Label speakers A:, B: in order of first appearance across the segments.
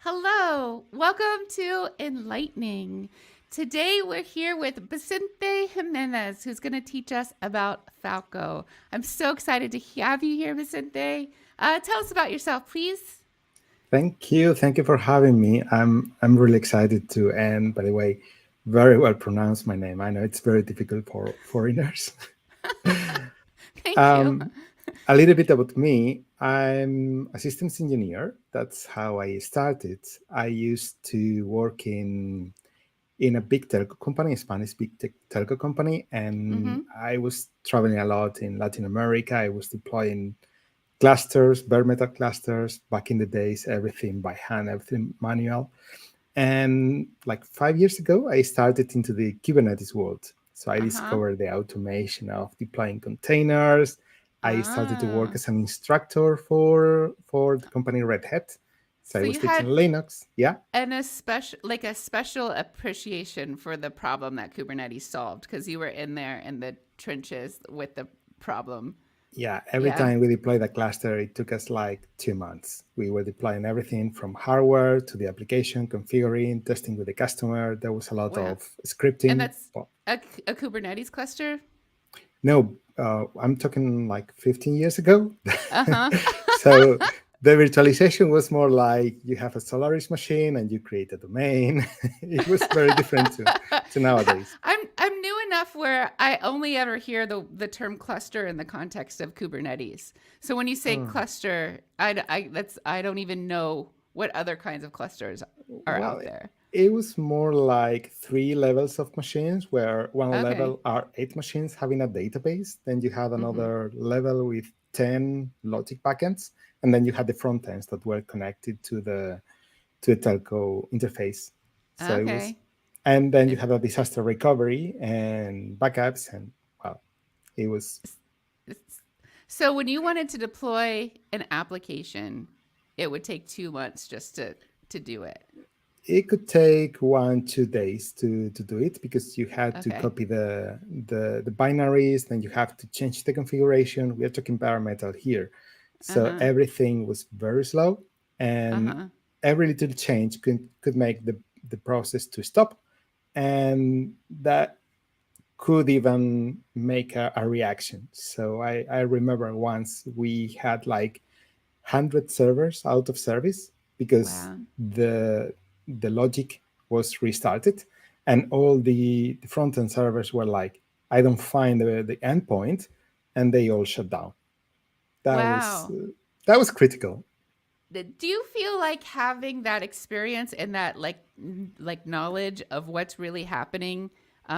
A: Hello, welcome to Enlightning. Today we're here with Vicente Jimenez, who's going to teach us about Falco. I'm so excited to have you here, Vicente. Tell us about yourself, please.
B: Thank you. Thank you for having me. I'm really excited to, and by the way, very well pronounce my name. I know it's very difficult for foreigners.
A: Thank you.
B: A little bit about me. I'm a systems engineer. That's how I started. I used to work in a big telco company, a Spanish telco company, and
A: Mm-hmm.
B: I was traveling a lot in Latin America. I was deploying clusters, bare metal clusters. Back in the days, everything by hand, everything manual. And like 5 years ago, I started into the Kubernetes world. So I
A: Uh-huh.
B: discovered the automation of deploying containers. I started to work
A: Ah.
B: as an instructor for the company Red Hat. So I
A: So
B: was
A: you
B: teaching
A: had
B: Linux. Yeah,
A: a special appreciation for the problem that Kubernetes solved because you were in there in the trenches with the problem.
B: yeah. Every
A: Yeah.
B: time we deployed a cluster, it took us like 2 months. We were deploying everything from hardware to the application, configuring, testing with the customer. There was a lot
A: Wow.
B: of
A: And
B: scripting.
A: that's a Kubernetes cluster?
B: No, I'm talking like 15 years ago.
A: Uh-huh.
B: So the virtualization was more like you have a Solaris machine and you create a domain. It was very different to nowadays.
A: I'm new enough where I only ever hear the term cluster in the context of Kubernetes. So when you say
B: Oh,
A: cluster, I don't even know what other kinds of clusters are
B: well,
A: out there.
B: it was more like three levels of machines where one
A: Okay.
B: level are eight machines having a database. Then you had
A: Mm-hmm.
B: another level with 10 logic backends. And then you had the front ends that were connected to the telco interface. So it was,
A: Okay.
B: and then you
A: It,
B: have a disaster recovery and backups, and well, it was.
A: so when you wanted to deploy an application, it would take 2 months just to do it.
B: It could take 1 2 days to do it because you had to
A: Okay.
B: copy the binaries, then you have to change the configuration. We are talking bare metal here, so
A: Uh-huh.
B: everything was very slow, and
A: Uh-huh.
B: every little change could make the process to stop, and that could even make a reaction. So I remember once we had like 100 servers out of service because
A: Wow.
B: the logic was restarted, and all the front end servers were like, I don't find the endpoint, and they all shut down. That was
A: Wow.
B: that was critical.
A: Do you feel like having that experience and that like knowledge of what's really happening,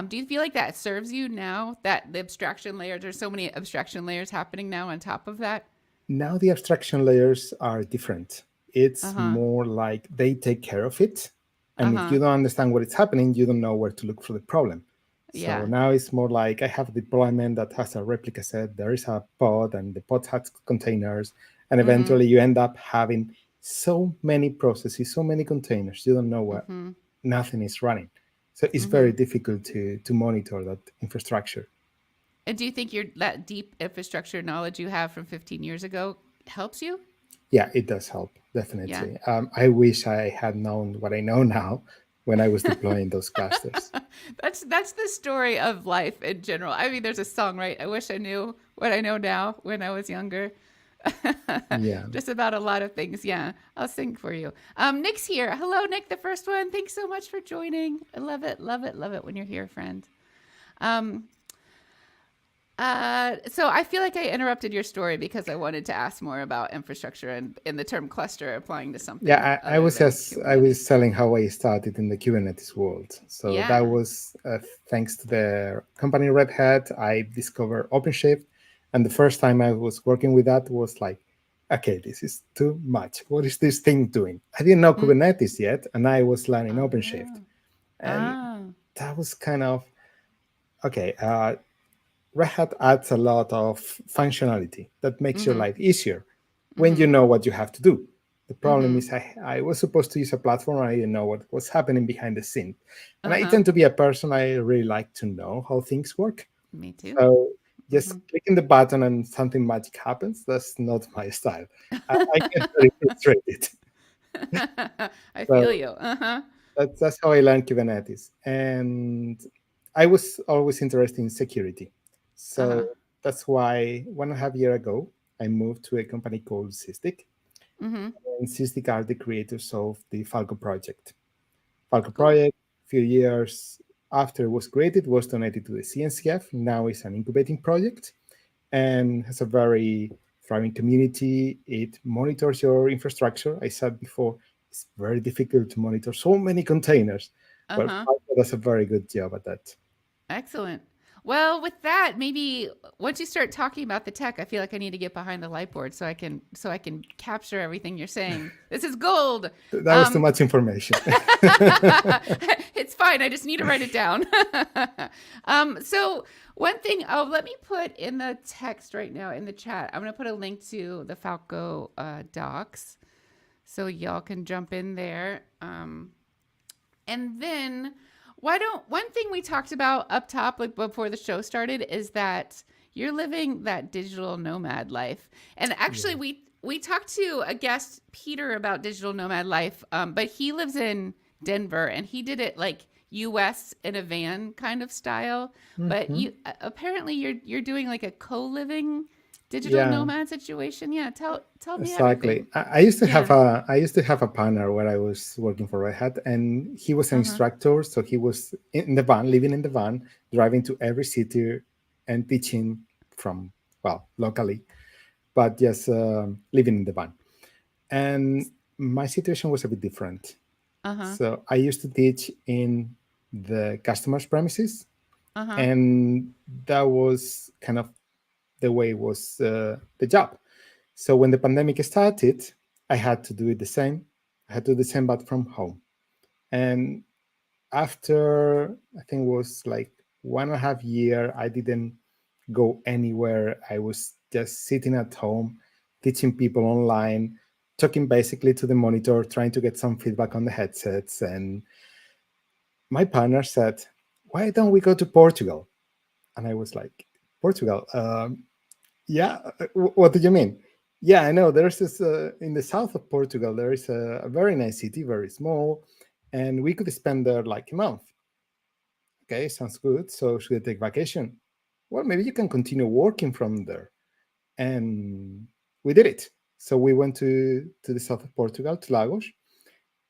A: do you feel like that serves you now that the abstraction layers, there's so many abstraction layers happening now on top of that?
B: Now the abstraction layers are different. It's
A: Uh-huh.
B: more like they take care of it. And if
A: Uh-huh.
B: you don't understand what is happening, you don't know where to look for the problem. So
A: Yeah.
B: now it's more like I have a deployment that has a replica set, there is a pod, and the pod has containers. And
A: Mm-hmm.
B: eventually you end up having so many processes, so many containers, you don't know where
A: Mm-hmm.
B: nothing is running. So it's
A: Mm-hmm.
B: very difficult to monitor that infrastructure.
A: And do you think your that deep infrastructure knowledge you have from 15 years ago helps you?
B: Yeah, it does help,
A: Yeah.
B: definitely. I wish I had known what I know now when I was deploying those clusters.
A: That's the story of life in general. I mean, there's a song, right? I wish I knew what I know now when I was younger.
B: Yeah.
A: Just about a lot of things. Yeah, I'll sing for you. Nick's here. Hello, Nick, the first one. Thanks so much for joining. I love it, love it, love it when you're here, friend. Um, so I feel like I interrupted your story because I wanted to ask more about infrastructure and the term cluster applying to something
B: Yeah, I
A: other
B: was
A: than
B: just I
A: Kubernetes.
B: was telling how I started in the Kubernetes world. So that
A: Yeah.
B: was thanks to the company Red Hat. I discovered OpenShift, and the first time I was working with that was like, okay, this is too much. What is this thing doing? I didn't know
A: Mm.
B: Kubernetes yet, and I was learning OpenShift,
A: Ah.
B: and
A: Ah.
B: that was kind of okay. Red Hat adds a lot of functionality that makes your
A: Mm-hmm.
B: life easier when
A: Mm-hmm.
B: you know what you have to do. The problem
A: Mm-hmm.
B: is I was supposed to use a platform and I didn't know what was happening behind the scene. And I
A: Uh-huh.
B: tend to be a person I really like to know how things work.
A: Me too.
B: So just
A: Mm-hmm.
B: clicking the button and something magic happens, that's not my style. I get very frustrated.
A: I
B: So
A: feel you. Uh-huh.
B: that's how I learned Kubernetes. And I was always interested in security. So
A: Uh-huh.
B: that's why 1.5 years ago, I moved to a company called Sysdig.
A: Mm-hmm.
B: And Sysdig are the creators of the Falco project. Falco
A: Cool.
B: project, few years after it was created, was donated to the CNCF. Now it's an incubating project and has a very thriving community. It monitors your infrastructure. I said before, it's very difficult to monitor so many containers. Well,
A: Uh-huh.
B: Falco does a very good job at that.
A: Excellent. Well, with that, maybe once you start talking about the tech, I feel like I need to get behind the light board so I can capture everything you're saying. This is gold.
B: That was too
A: Um,
B: much information.
A: it's fine. I just need to write it down. So one thing, oh, let me put in the text right now in the chat. I'm going to put a link to the Falco docs so y'all can jump in there. And then why don't one thing we talked about up top like before the show started is that you're living that digital nomad life. And actually
B: Yeah.
A: we talked to a guest Peter about digital nomad life, but he lives in Denver and he did it like US in a van kind of style. But
B: Mhm.
A: you apparently you're doing like a co-living digital
B: Yeah.
A: nomad situation. Yeah, tell me
B: Exactly.
A: everything.
B: I used to have
A: Yeah.
B: a partner where I was working for Red Hat, and he was an
A: Uh-huh.
B: instructor. So he was in the van, living in the van, driving to every city and teaching from locally, but just living in the van. And my situation was a bit different.
A: Uh-huh.
B: So I used to teach in the customer's premises,
A: Uh-huh.
B: and that was kind of the way it was the job. So when the pandemic started, I had to do it the same. I had to do the same, but from home. And after I think it was like 1.5 year, I didn't go anywhere. I was just sitting at home, teaching people online, talking basically to the monitor, trying to get some feedback on the headsets. And my partner said, "Why don't we go to Portugal?" And I was like, "Portugal? Yeah, what do you mean?" Yeah, I know. There's this in the south of Portugal. There is a very nice city, very small, and we could spend there like a month. Okay, sounds good. So should I take vacation? Well, maybe you can continue working from there, and we did it. So we went to the south of Portugal, to Lagos.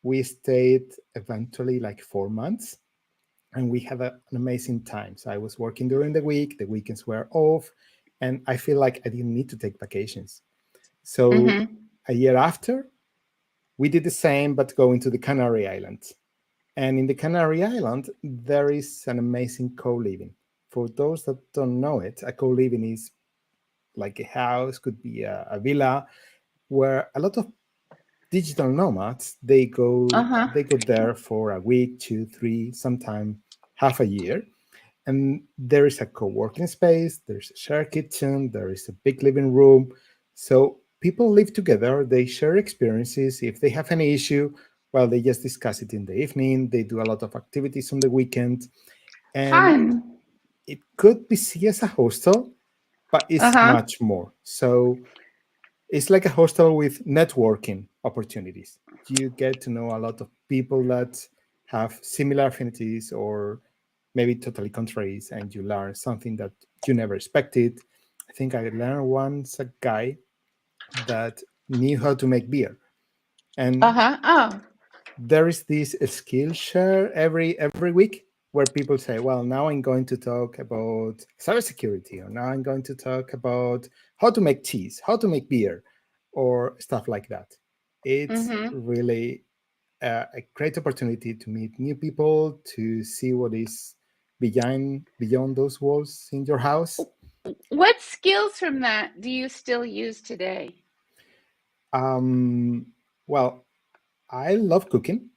B: We stayed eventually like 4 months, and we had an amazing time. So I was working during the week. The weekends were off, and I feel like I didn't need to take vacations. So
A: Mm-hmm.
B: a year after, we did the same, but going to the Canary Islands. And in the Canary Island, there is an amazing co-living. For those that don't know it, a co-living is like a house, could be a villa, where a lot of digital nomads
A: Uh-huh.
B: they go there for a week, 2, 3, sometime half a year. And there is a co-working space, there's a shared kitchen, there is a big living room. So people live together, they share experiences. If they have any issue, well, they just discuss it in the evening. They do a lot of activities on the weekend, and
A: Fun.
B: it could be seen as a hostel, but it's
A: Uh-huh.
B: much more. So it's like a hostel with networking opportunities. You get to know a lot of people that have similar affinities or maybe totally contraries, and you learn something that you never expected. I think I learned once a guy that knew how to make beer, and
A: Uh-huh. Oh.
B: there is this skill share every week where people say, well, now I'm going to talk about cybersecurity, or now I'm going to talk about how to make cheese, how to make beer, or stuff like that. It's
A: Mm-hmm.
B: really a great opportunity to meet new people, to see what is beyond those walls in your house.
A: What skills from that do you still use today?
B: um, well, I love cooking.
A: Mm-hmm.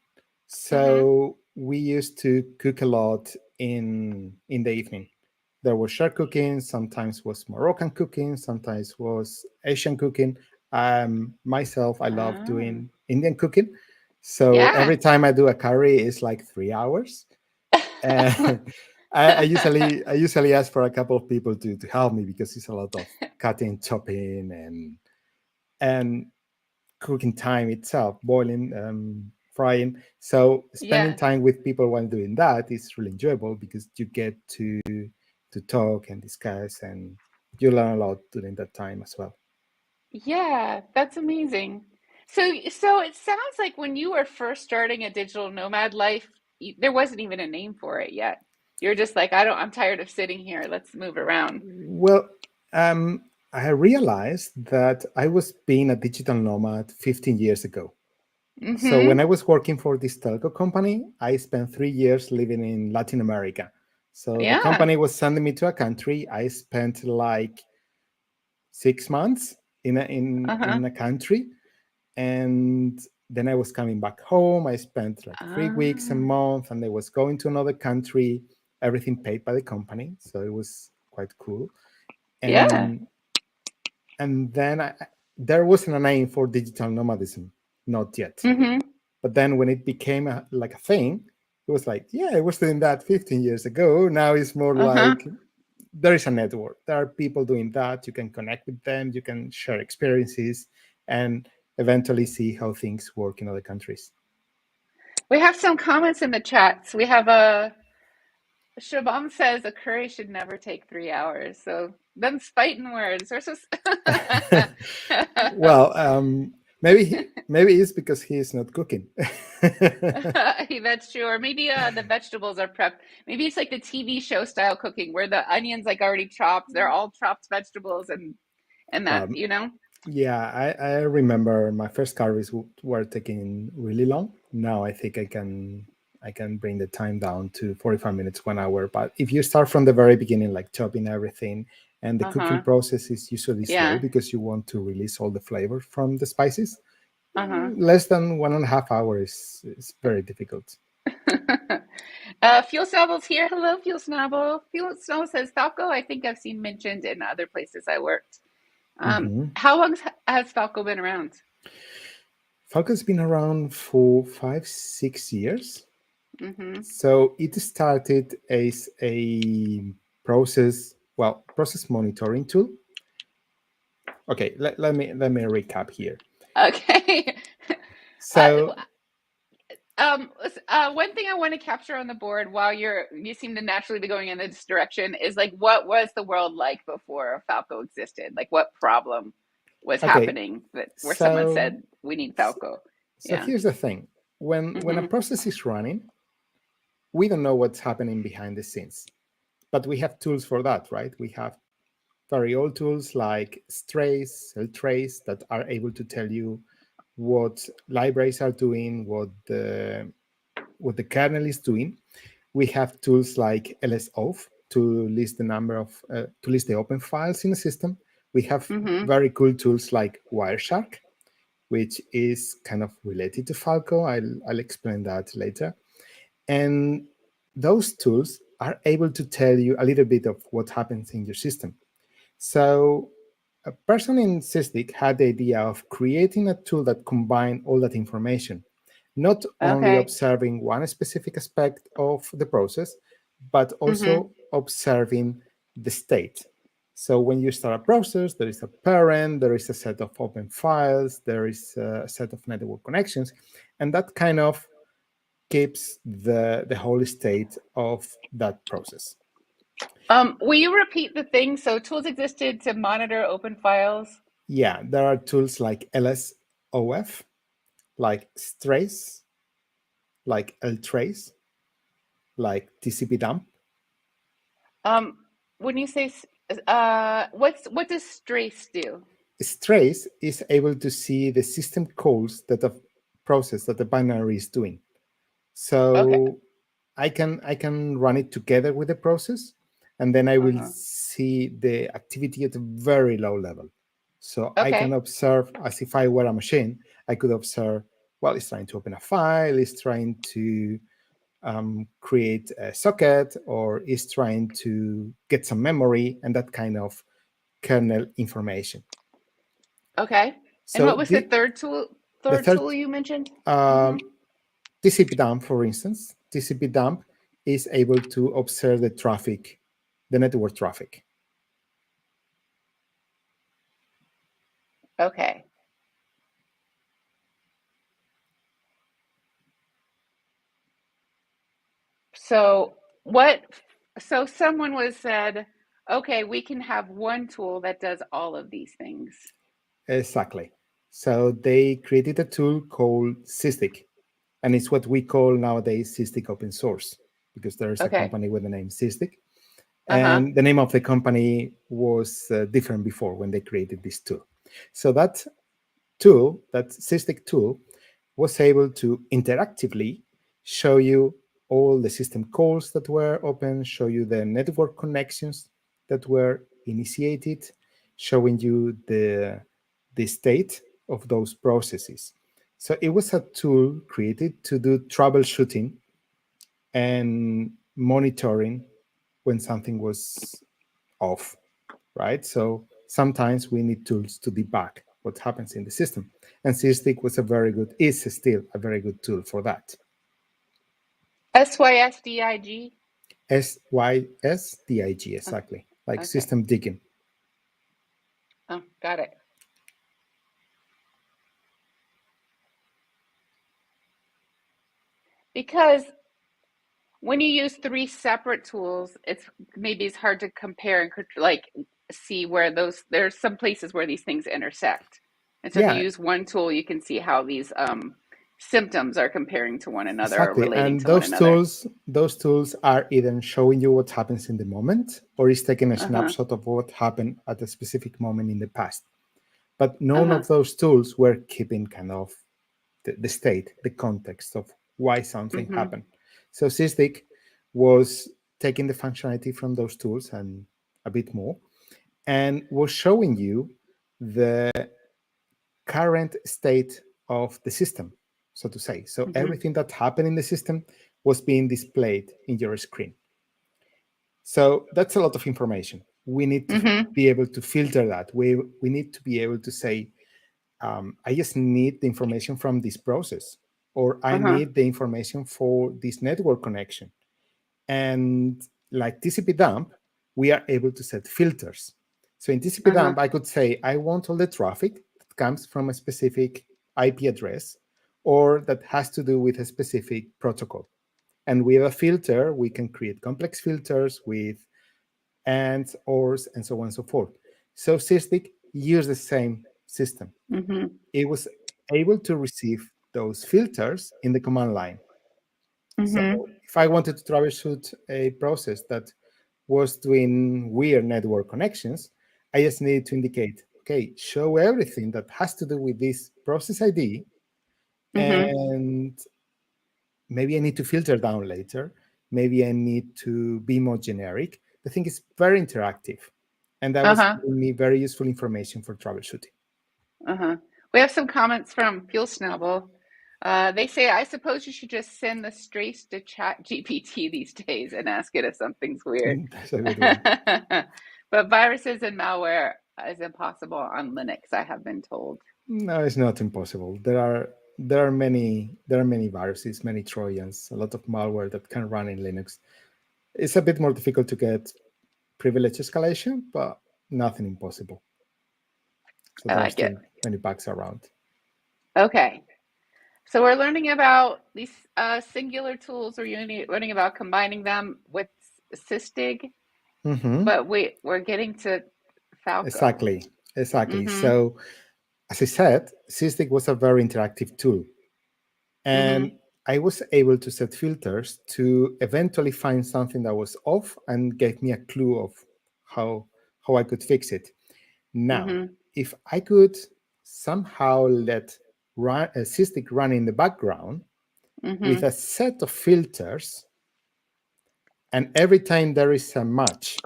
B: So we used to cook a lot in the evening. There was shared cooking, sometimes was Moroccan cooking, sometimes was Asian cooking. Myself, I love
A: Ah.
B: doing Indian cooking. So
A: Yeah.
B: every time I do a curry, it's like 3 hours. And I usually ask for a couple of people to help me because it's a lot of cutting, chopping, and cooking time itself, boiling, frying. So spending
A: Yeah.
B: time with people while doing that is really enjoyable because you get to talk and discuss, and you learn a lot during that time as well.
A: Yeah, that's amazing. So it sounds like when you were first starting a digital nomad life, there wasn't even a name for it yet. You're just like, I'm tired of sitting here. Let's move around.
B: Well, I realized that I was being a digital nomad 15 years ago. So when
A: Mm-hmm.
B: I was working for this telco company, I spent 3 years living in Latin America. So the
A: Yeah.
B: company was sending me to a country. I spent like 6 months
A: Uh-huh.
B: in a country, and then I was coming back home. I spent like 3 weeks a
A: Ah,
B: month, and I was going to another country. Everything paid by the company, so it was quite cool.
A: yeah.
B: And then there wasn't a name for digital nomadism, not yet.
A: Mm-hmm.
B: But then when it became like a thing, it was like, yeah, I was doing that 15 years ago. Now it's more
A: Uh-huh.
B: like there is a network. There are people doing that. You can connect with them. You can share experiences and eventually see how things work in other countries.
A: We have some comments in the chats. We have a Shabam says a curry should never take 3 hours. So them fighting words. We're so
B: Well, maybe it's because he is not cooking.
A: That's true. Or maybe the vegetables are prepped. Maybe it's like the TV show style cooking where the onions like already chopped. They're all chopped vegetables and that,
B: um,
A: you know?
B: Yeah, I remember my first carries were taking really long. Now I think I can bring the time down to 45 minutes, 1 hour. But if you start from the very beginning, like chopping everything, and the cooking
A: Uh-huh.
B: process is usually slow
A: Yeah.
B: because you want to release all the flavor from the spices,
A: Uh-huh.
B: less than 1.5 hours is very difficult.
A: Fuel Snobbles here. Hello, Fuel Snobble. Fuel Snobble says Falco, I think I've seen mentioned in other places I worked.
B: Mhm.
A: How long has Falco been around?
B: Falco's been around for 5, 6 years.
A: Mm-hmm.
B: So it started as a process monitoring tool. Okay, let me recap here.
A: Okay. Uh,
B: So
A: one thing I want to capture on the board while you seem to naturally be going in this direction is like, what was the world like before Falco existed? Like, what problem was
B: okay,
A: happening that where someone
B: so
A: said we need Falco?
B: so
A: Yeah.
B: here's the thing: when a
A: Mm-hmm.
B: process is running, we don't know what's happening behind the scenes, but we have tools for that, right? We have very old tools like strace, trace that are able to tell you what libraries are doing, what the kernel is doing. We have tools like lsof to list the number of to list the open files in the system. We have
A: Mm-hmm.
B: very cool tools like Wireshark, which is kind of related to Falco. I'll explain that later. And those tools are able to tell you a little bit of what happens in your system. So a person in Sysdig had the idea of creating a tool that combined all that information, not only
A: Okay.
B: observing one specific aspect of the process, but
A: Mm-hmm.
B: also observing the state. So when you start a process, there is a parent, there is a set of open files, there is a set of network connections, and that kind of keeps the whole state of that process.
A: Will you repeat the thing? So tools existed to monitor open files.
B: Yeah, there are tools like lsof, like strace, like ltrace, like tcp dump.
A: Um, when you say what does strace do?
B: Strace is able to see the system calls that a process that the binary is doing.
A: Okay.
B: So I can run it together with the process, and then I will
A: Uh-huh.
B: see the activity at a very low level. So I can
A: Okay.
B: observe as if I were a machine. I could observe, well, it's trying to open a file, it's trying to create a socket, or is trying to get some memory and that kind of kernel information.
A: Okay. And
B: So
A: what was the
B: the
A: third tool?
B: the
A: Third tool
B: third
A: you mentioned? Mm-hmm.
B: um, TCP dump, for instance, TCP dump is able to observe the traffic, the network traffic.
A: Okay. So what? So someone was said, okay, we can have one tool that does all of these things.
B: Exactly. So they created a tool called Sysdig, and it's what we call nowadays Sysdig open source, because there is a
A: Okay.
B: company with the name Sysdig.
A: Uh-huh.
B: And the name of the company was different before when they created this tool. So that tool, that Sysdig tool, was able to interactively show you all the system calls that were open, show you the network connections that were initiated, showing you the state of those processes. So it was a tool created to do troubleshooting and monitoring when something was off, right? So sometimes we need tools to debug what happens in the system. And Sysdig was a very good, is still a very good tool for that.
A: SYSDIG?
B: SYSDIG,
A: Oh,
B: exactly, like
A: okay.
B: system digging.
A: Oh, got it. Because when you use three separate tools, it's hard to compare and like see where there's some places where these things intersect. And so if you
B: Yeah,
A: use one tool, you can see how these symptoms are comparing to one another or
B: exactly.
A: relating
B: And
A: to one another.
B: those tools are either showing you what happens in the moment or is taking a
A: Uh-huh.
B: snapshot of what happened at a specific moment in the past. But none
A: Uh-huh.
B: of those tools were keeping kind of the state, the context of why something
A: Mm-hmm.
B: happened. So Sysdig was taking the functionality from those tools and a bit more, and was showing you the current state of the system, so to say. So
A: Mm-hmm.
B: everything that happened in the system was being displayed in your screen. So that's a lot of information. We need to
A: Mm-hmm.
B: be able to filter that. We need to be able to say, I just need the information from this process, or I
A: Uh-huh.
B: need the information for this network connection. And like TCP dump, we are able to set filters. So in TCP
A: Uh-huh.
B: dump, I could say, I want all the traffic that comes from a specific IP address or that has to do with a specific protocol. And with a filter, we can create complex filters with ands, ors, and so on and so forth. So Sysdig used the same system.
A: Mm-hmm.
B: It was able to receive those filters in the command line. So
A: Mm-hmm.
B: if I wanted to troubleshoot a process that was doing weird network connections, I just needed to indicate, okay, show everything that has to do with this process ID,
A: Mm-hmm.
B: and maybe I need to filter down later. Maybe I need to be more generic. The thing is very interactive, and that was
A: Uh-huh.
B: giving me very useful information for troubleshooting.
A: Uh-huh. We have some comments from Fuel Snobble. They say, I suppose you should just send the strays to Chat GPT these days and ask it if something's weird.
B: That's a good one.
A: But viruses and malware is impossible on Linux, I have been told.
B: No, it's not impossible. There are many viruses, many trojans, a lot of malware that can run in Linux. It's a bit more difficult to get privilege escalation, but nothing impossible. So
A: I
B: there are
A: like it.
B: still many bugs around.
A: Okay. So we're learning about these singular tools. Learning about combining them with Sysdig,
B: Mm-hmm.
A: but we're getting to Falco.
B: Exactly, exactly.
A: Mm-hmm.
B: So as I said, Sysdig was a very interactive tool,
A: Mm-hmm.
B: and I was able to set filters to eventually find something that was off and gave me a clue of how I could fix it. Now,
A: Mm-hmm.
B: if I could somehow let Sysdig run in the background with
A: Mm-hmm.
B: a set of filters, and every time there is a match,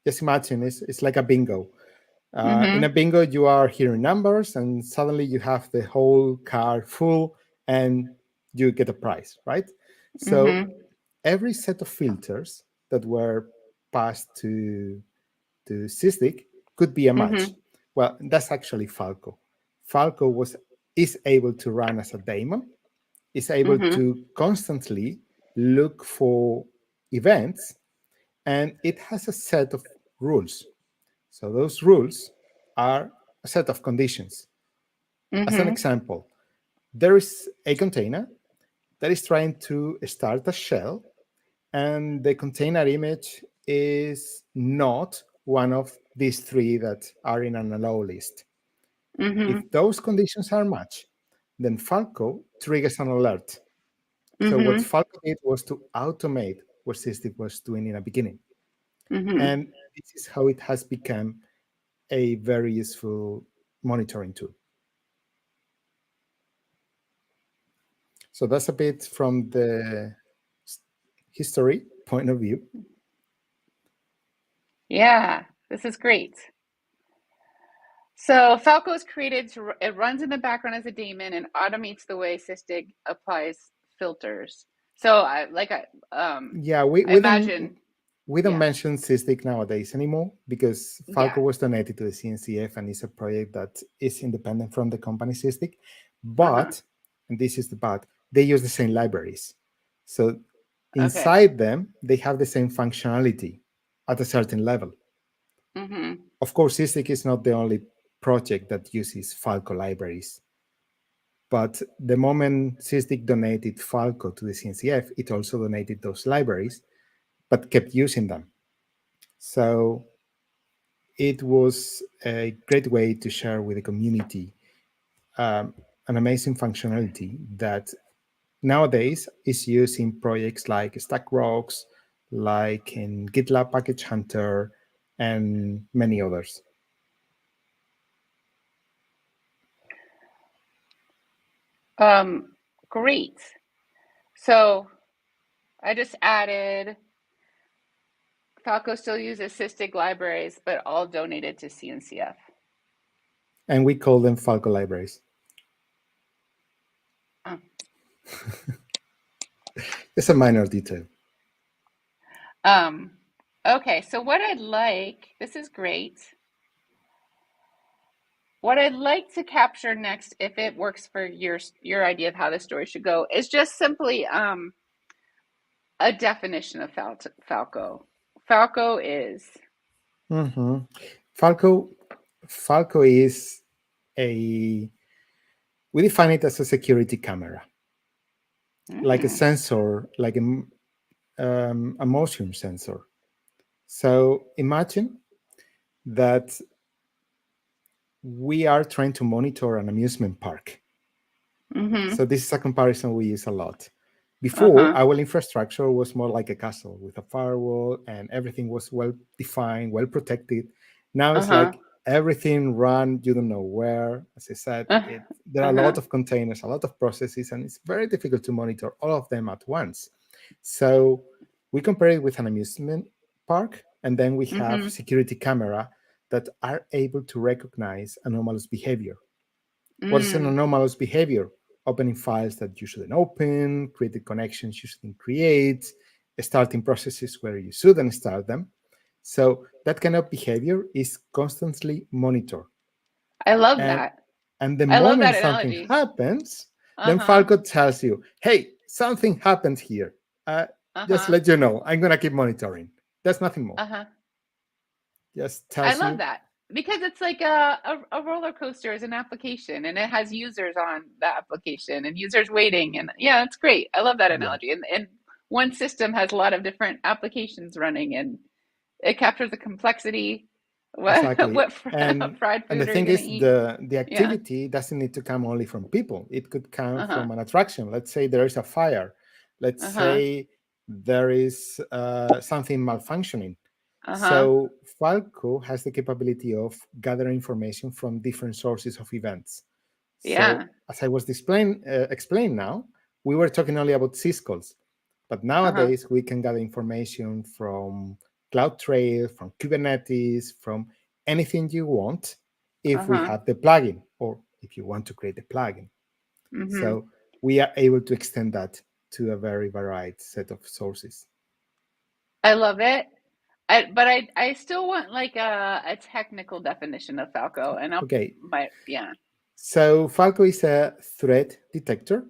B: just imagine it's like a bingo. In a
A: Mm-hmm.
B: bingo, you are hearing numbers, and suddenly you have the whole card full, and you get a prize, right? So
A: Mm-hmm.
B: every set of filters that were passed to Sysdig could be a match.
A: Mm-hmm.
B: Well, that's actually Falco. Falco is able to run as a daemon, is able
A: Mm-hmm.
B: to constantly look for events, and it has a set of rules. So those rules are a set of conditions. As an
A: Mm-hmm.
B: example, there is a container that is trying to start a shell, and the container image is not one of these three that are in an allow list.
C: Mm-hmm.
B: If those conditions are matched, then Falco triggers an alert. So what
C: Mm-hmm.
B: Falco did was to automate what Sysdig was doing in the beginning.
C: Mm-hmm.
B: And this is how it has become a very useful monitoring tool. So that's a bit from the history point of view.
C: Yeah, this is great. So Falco is created to, it runs in the background as a daemon and automates the way Sysdig applies filters. So
B: Yeah,
C: I imagine,
B: we don't
C: yeah.
B: mention Sysdig nowadays anymore because Falco
C: Yeah.
B: was donated to the CNCF and is a project that is independent from the company Sysdig.
C: Uh-huh.
B: But, and this is the but, they use the same libraries. So
C: Okay.
B: inside them, they have the same functionality at a certain level.
C: Mm-hmm.
B: Of course, Sysdig is not the only project that uses Falco libraries. But the moment Sysdig donated Falco to the CNCF, it also donated those libraries, but kept using them. So it was a great way to share with the community an amazing functionality that nowadays is used in projects like StackRox, like in GitLab Package Hunter, and many others.
C: Great. So I just added Falco still uses Sysdig libraries, but all donated to CNCF.
B: And we call them Falco libraries.
C: Oh.
B: It's a minor detail.
C: Okay, so what I'd like, this is great. What I'd like to capture next, if it works for your idea of how the story should go, is just simply a definition of Falco. Falco is.
B: Mm-hmm. Falco is we define it as a security camera, like a sensor, like a motion sensor. So imagine that we are trying to monitor an amusement park.
C: Mm-hmm.
B: So this is a comparison we use a lot. Before,
C: Uh-huh.
B: our infrastructure was more like a castle with a firewall and everything was well defined, well protected. Now it's
C: Uh-huh.
B: like everything run, you don't know where. As I said, there are a
C: Uh-huh.
B: lot of containers, a lot of processes, and it's very difficult to monitor all of them at once. So we compare it with an amusement park, and then we have
C: Mm-hmm.
B: security camera that are able to recognize anomalous behavior. What is an
C: Mm.
B: anomalous behavior? Opening files that you shouldn't open, creating connections you shouldn't create, starting processes where you shouldn't start them. So that kind of behavior is constantly monitored.
C: I love
B: And,
C: that.
B: and the
C: I love that
B: moment something
C: analogy.
B: happens, then
C: Uh-huh.
B: Falco tells you, hey, something happened here. Just
C: Uh-huh.
B: let you know, I'm going to keep monitoring. There's nothing more.
C: Uh-huh.
B: Just
C: I
B: tells
C: love
B: you.
C: that because it's like a roller coaster is an application and it has users on the application and users waiting. And yeah, that's great. I love that
B: Yeah,
C: analogy. And one system has a lot of different applications running and it captures the complexity.
B: exactly.
C: What fried
B: And the
C: food are you
B: thing
C: going to
B: is,
C: eat?
B: the
C: Yeah.
B: activity doesn't need to come only from people. It could come
C: Uh-huh.
B: from an attraction. Let's say there is a fire. Let's
C: Uh-huh.
B: say there is something malfunctioning.
C: Uh-huh.
B: So Falco has the capability of gathering information from different sources of events. So
C: Yeah.
B: as I was explain now, we were talking only about syscalls, but
C: Uh-huh.
B: nowadays we can gather information from CloudTrail, from Kubernetes, from anything you want if we
C: Uh-huh.
B: have the plugin or if you want to create a plugin.
C: Mm-hmm.
B: So we are able to extend that to a very varied set of sources.
C: I love it. But I still want like a technical definition of Falco and
B: Okay,
C: yeah.
B: so Falco is a threat detector.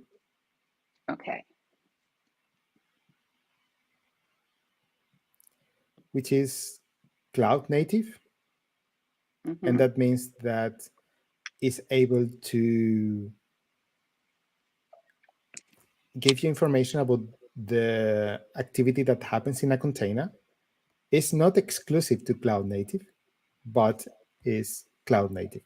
C: Okay.
B: Which is cloud native. And
C: Mm-hmm.
B: that means that it's able to give you information about the activity that happens in a container is not exclusive to cloud native, but is cloud native.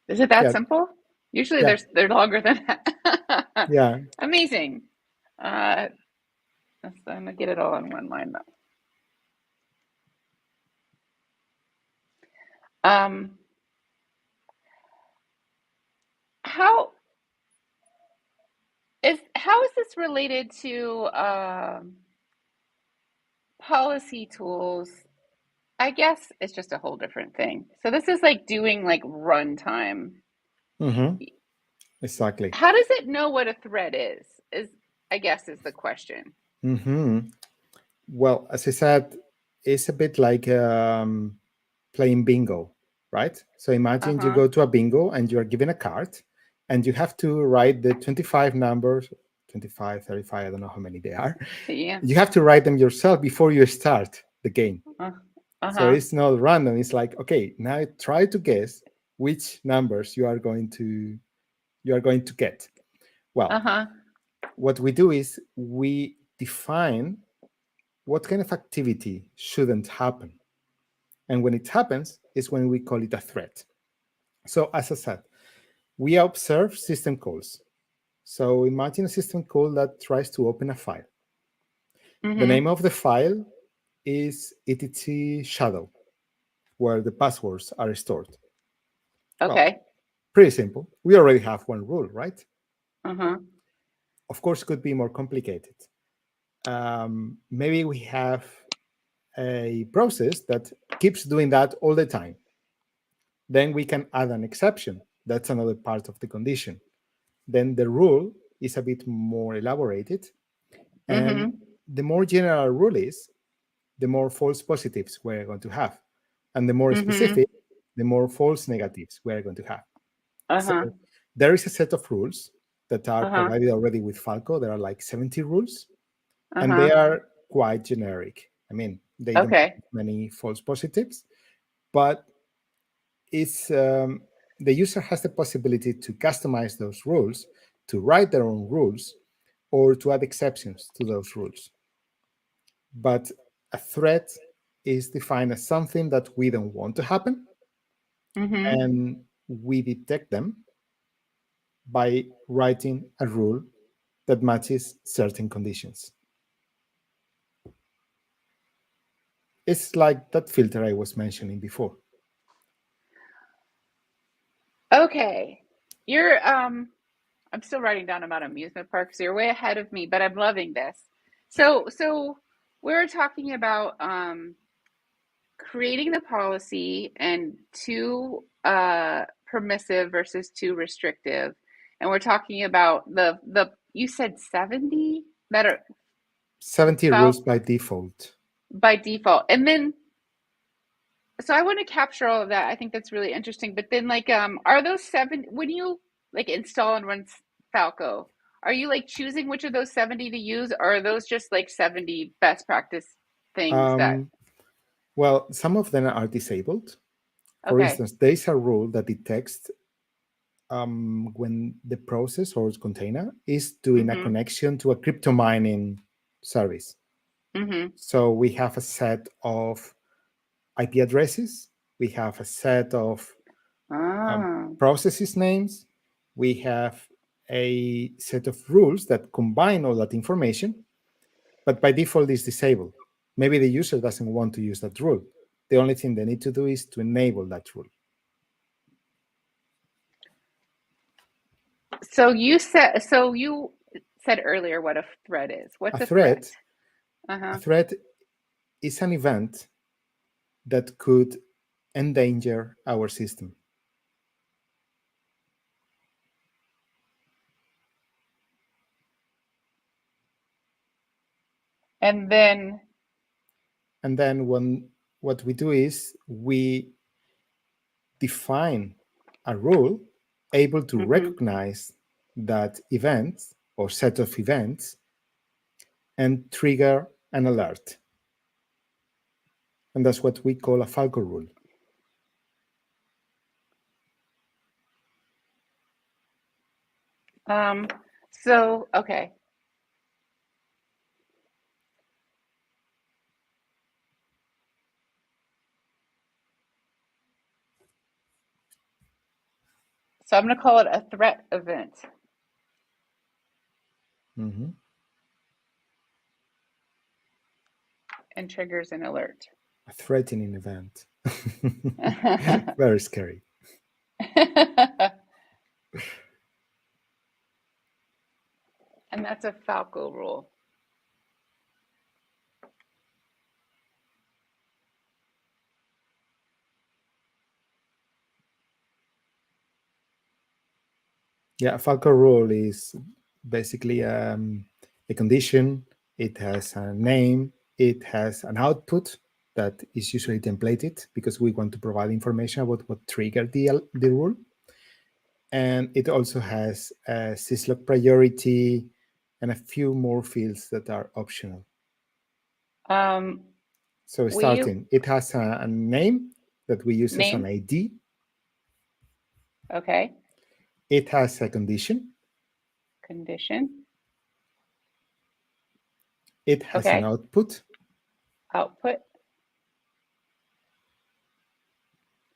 C: Is it that simple? Usually they're longer than that.
B: Yeah.
C: Amazing. I'm gonna get it all in one line though. How is this related to policy tools? I guess it's just a whole different thing. So this is like doing like runtime.
B: Exactly.
C: How does it know what a thread is? I guess is the question.
B: Well, as I said, it's a bit like playing bingo, right? So imagine you go to a bingo and you are given a card and you have to write the 25 numbers, 25, 35, I don't know how many they are.
C: Yeah.
B: You have to write them yourself before you start the game. So it's not random. It's like, okay, now try to guess which numbers you are going to get. Well, what we do is we define what kind of activity shouldn't happen. And when it happens is when we call it a threat. So as I said, we observe system calls. So imagine a system call that tries to open a file. The name of the file is etc shadow, where the passwords are stored.
C: Okay.
B: Well, pretty simple. We already have one rule, right? Of course, it could be more complicated. Maybe we have a process that keeps doing that all the time. Then we can add an exception. That's another part of the condition. Then the rule is a bit more elaborated. And the more general rule is, the more false positives we're going to have. And the more specific, the more false negatives we're going to have. So there is a set of rules that are provided already with Falco. There are like 70 rules, and they are quite generic. I mean, they don't have many false positives, but it's the user has the possibility to customize those rules, to write their own rules, or to add exceptions to those rules. But a threat is defined as something that we don't want to happen, and we detect them by writing a rule that matches certain conditions. It's like that filter I was mentioning before.
C: Okay. You're I'm still writing down about amusement parks. So you're way ahead of me, but I'm loving this. So we're talking about creating the policy and too permissive versus too restrictive. And we're talking about the you said 70 that are
B: 70 rules by default.
C: By default. And then so I want to capture all of that. I think that's really interesting. But then like are those 7 when you like install and run Falco, are you like choosing which of those 70 to use, or are those just like 70 best practice things that
B: well, some of them are disabled. For instance, there is a rule that detects when the process or container is doing a connection to a crypto mining service. So we have a set of IP addresses, we have a set of processes names, we have a set of rules that combine all that information, but by default is disabled. Maybe the user doesn't want to use that rule. The only thing they need to do is to enable that rule.
C: So you said earlier what a thread is. What's a thread?
B: A thread is an event that could endanger our system.
C: And then
B: what we do is we define a rule able to recognize that event or set of events and trigger an alert. And that's what we call a Falco rule.
C: So, okay. So I'm going to call it a threat event
B: Mm-hmm.
C: and triggers an alert.
B: A threatening event. Very scary.
C: And that's a Falco rule.
B: Yeah, Falco rule is basically a condition. It has a name. It has an output that is usually templated because we want to provide information about what triggered the rule. And it also has a syslog priority and a few more fields that are optional. So starting, it has a name that we use as an ID.
C: Okay.
B: It has a condition.
C: Condition.
B: It has an output.
C: Output.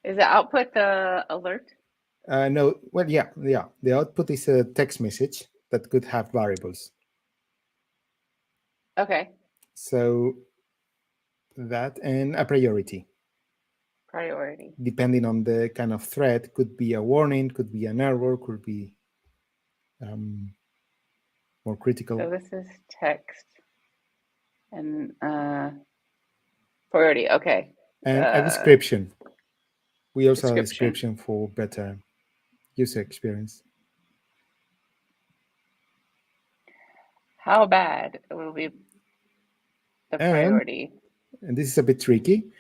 C: Is the output the alert?
B: No, well, yeah. The output is a text message that could have variables.
C: Okay.
B: So that and a priority.
C: Priority.
B: Depending on the kind of threat, could be a warning, could be an error, could be more critical.
C: So this is text and priority. Okay.
B: And a description. We also have a description for better user experience.
C: How bad will be the priority?
B: And this is a bit tricky.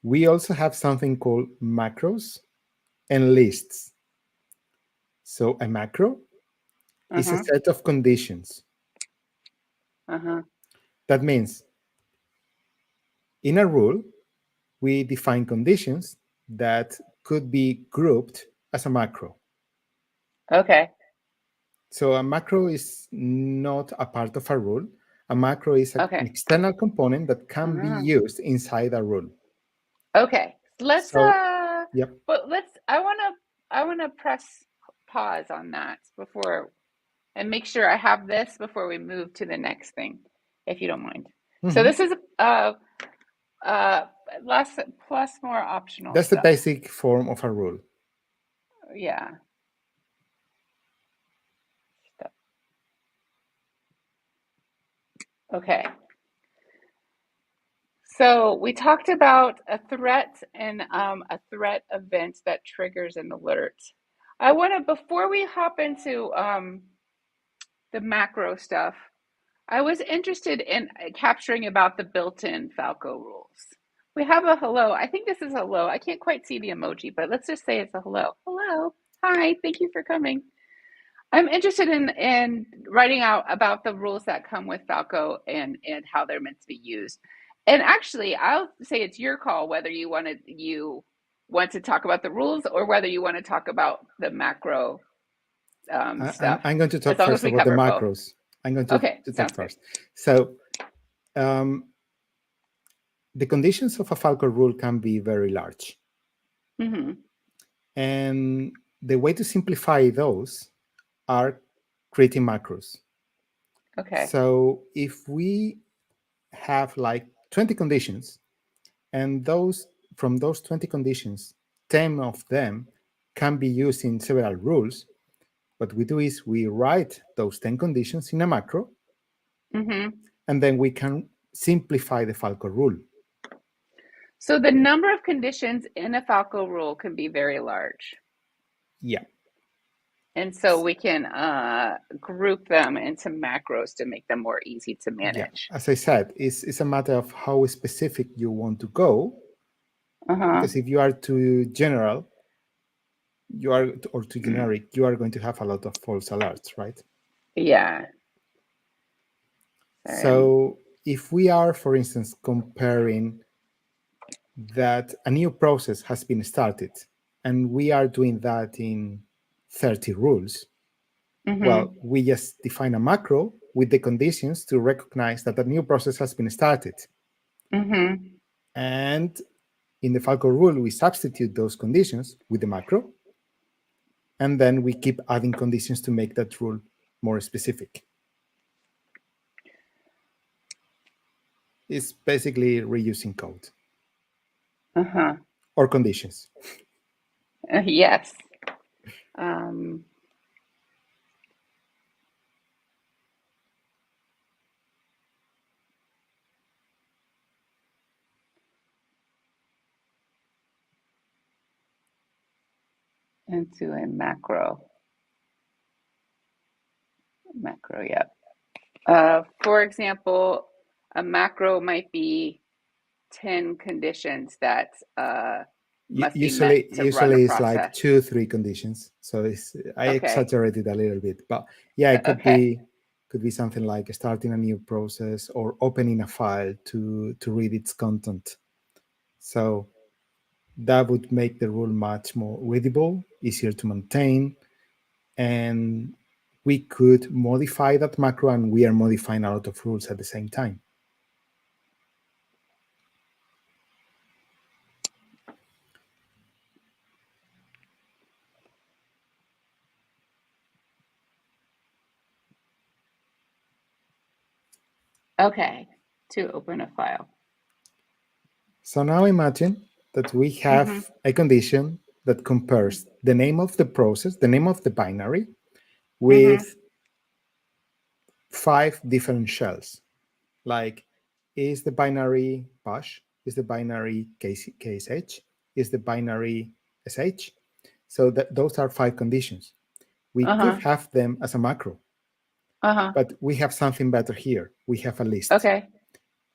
B: We also have something called macros and lists. So a macro is a set of conditions. That means in a rule, we define conditions that could be grouped as a macro.
C: Okay.
B: So a macro is not a part of a rule. A macro is an external component that can be used inside a rule.
C: Okay. Let's
B: yep.
C: But I want to press pause on that before and make sure I have this before we move to the next thing, if you don't mind. So this is less plus more optional.
B: That's the basic form of a rule.
C: Yeah. Okay. So we talked about a threat and a threat event that triggers an alert. I want to, before we hop into the macro stuff, I was interested in capturing about the built-in Falco rules. We have a hello. I think this is hello. I can't quite see the emoji, but let's just say it's a hello. Hello. Hi. Thank you for coming. I'm interested in writing out about the rules that come with Falco and how they're meant to be used. And actually, I'll say it's your call whether you want to talk about the rules or whether you want to talk about the macro stuff.
B: I'm going to talk first about the macros. Both. I'm going to talk first. So the conditions of a Falco rule can be very large. And the way to simplify those are creating macros.
C: Okay.
B: So if we have like 20 conditions, and from those 20 conditions, 10 of them can be used in several rules, what we do is we write those 10 conditions in a macro, and then we can simplify the Falco rule.
C: So the number of conditions in a Falco rule can be very large.
B: Yeah.
C: And so we can group them into macros to make them more easy to manage.
B: Yeah. As I said, it's a matter of how specific you want to go. Because if you are too general, or too generic, you are going to have a lot of false alerts, right?
C: Yeah.
B: So if we are, for instance, comparing that a new process has been started, and we are doing that in 30 rules, Well, we just define a macro with the conditions to recognize that a new process has been started. And in the Falco rule, we substitute those conditions with the macro, and then we keep adding conditions to make that rule more specific. It's basically reusing code or conditions.
C: Yes. Into a macro. Macro, yep. For example, a macro might be 10 conditions that must be met to run a
B: Usually it's
C: process.
B: like 2-3 conditions. So I exaggerated a little bit, but yeah, it could be something like starting a new process or opening a file to read its content. So that would make the rule much more readable, easier to maintain, and we could modify that macro, and we are modifying a lot of rules at the same time.
C: Okay, to open a file.
B: So now imagine that we have a condition that compares the name of the process, the name of the binary, with 5 different shells. Like, is the binary bash? Is the binary ksh? Is the binary sh? So those are 5 conditions. We could have them as a macro, but we have something better here. We have a list.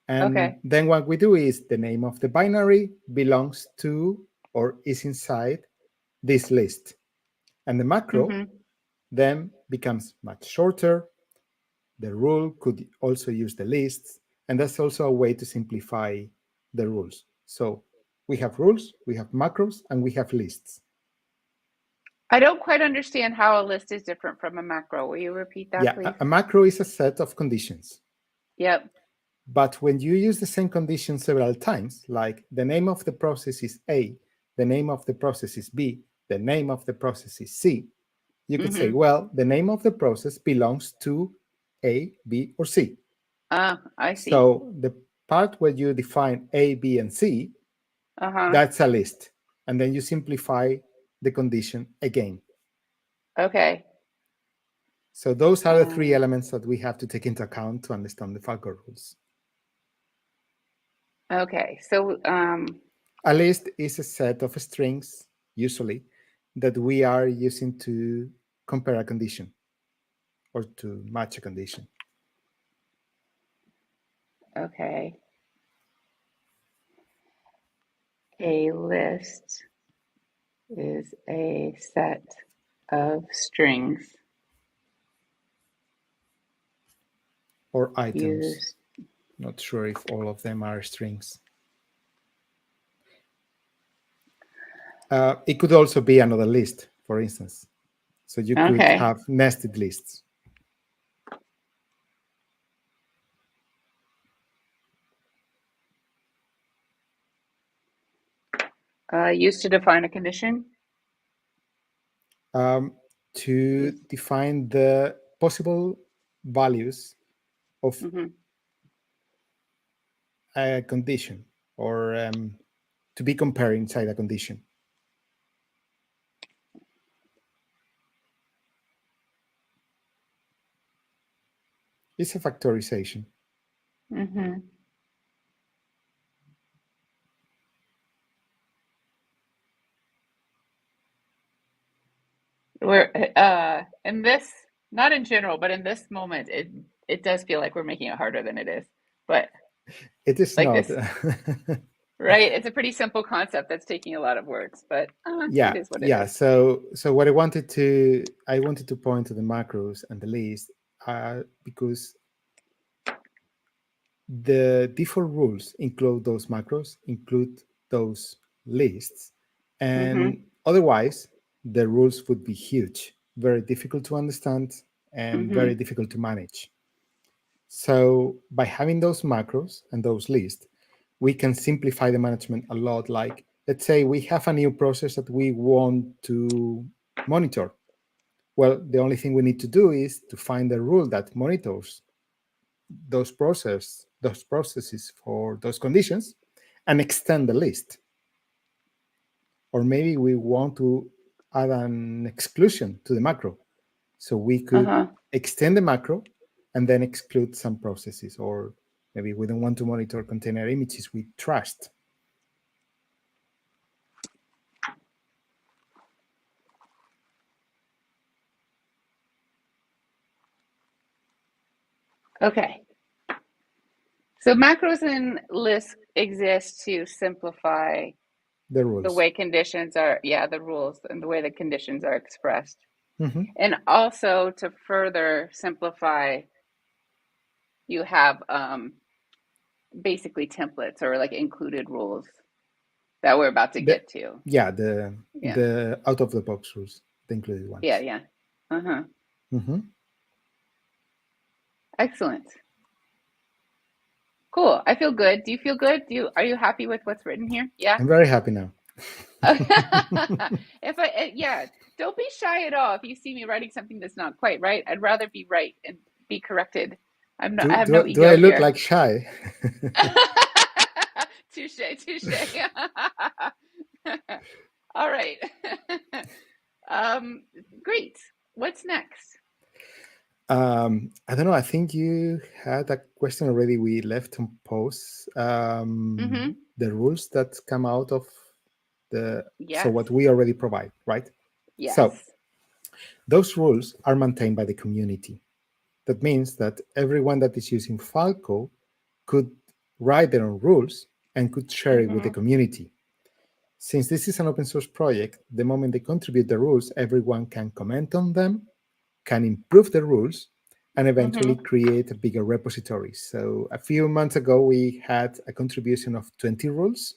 B: And then what we do is the name of the binary belongs to or is inside this list. And the macro then becomes much shorter. The rule could also use the lists. And that's also a way to simplify the rules. So we have rules, we have macros, and we have lists.
C: I don't quite understand how a list is different from a macro. Will you repeat that, please?
B: A macro is a set of conditions.
C: Yep.
B: But when you use the same condition several times, like the name of the process is A, the name of the process is B, the name of the process is C, you could say, well, the name of the process belongs to A, B, or C.
C: I see.
B: So the part where you define A, B, and C, that's a list. And then you simplify the condition again.
C: Okay.
B: So those are the 3 elements that we have to take into account to understand the Falco rules.
C: Okay, so
B: a list is a set of strings, usually, that we are using to compare a condition or to match a condition.
C: Okay. A list is a set of strings.
B: Or items. Not sure if all of them are strings. It could also be another list, for instance. So you could have nested lists.
C: Used to define a condition?
B: To define the possible values of a condition, or to be compared inside a condition. It's a factorization.
C: We're in this, not in general, but in this moment, it does feel like we're making it harder than it is. But
B: it is
C: like
B: not.
C: This, right? It's a pretty simple concept that's taking a lot of words, but it is what it is.
B: So what I wanted to point to the macros and the list because the default rules include those macros, include those lists, and otherwise the rules would be huge. very difficult to understand, and very difficult to manage. So by having those macros and those lists, we can simplify the management a lot. Like, let's say we have a new process that we want to monitor. Well, the only thing we need to do is to find a rule that monitors those processes for those conditions and extend the list. Or maybe we want to add an exclusion to the macro. So we could extend the macro and then exclude some processes. Or maybe we don't want to monitor container images with trust.
C: Okay. So macros and lists exist to simplify
B: the rules,
C: the way conditions are, the rules and the way the conditions are expressed.
B: Mm-hmm.
C: And also to further simplify, you have basically templates or like included rules that we're about to get to.
B: Yeah, the out of the box rules, the included ones.
C: Yeah.
B: Mm-hmm.
C: Excellent. Cool. I feel good. Do you feel good? Are you happy with what's written here? Yeah.
B: I'm very happy now.
C: Don't be shy at all. If you see me writing something that's not quite right, I'd rather be right and be corrected. I have no ego.
B: Do I look
C: here.
B: like shy?
C: Touche. All right. Great. What's next?
B: I don't know. I think you had a question already. We left on pause. The rules that come out of so what we already provide, right?
C: Yes.
B: So those rules are maintained by the community. That means that everyone that is using Falco could write their own rules and could share it with the community. Since this is an open source project, the moment they contribute the rules, everyone can comment on them, can improve the rules, and eventually create a bigger repository. So a few months ago, we had a contribution of 20 rules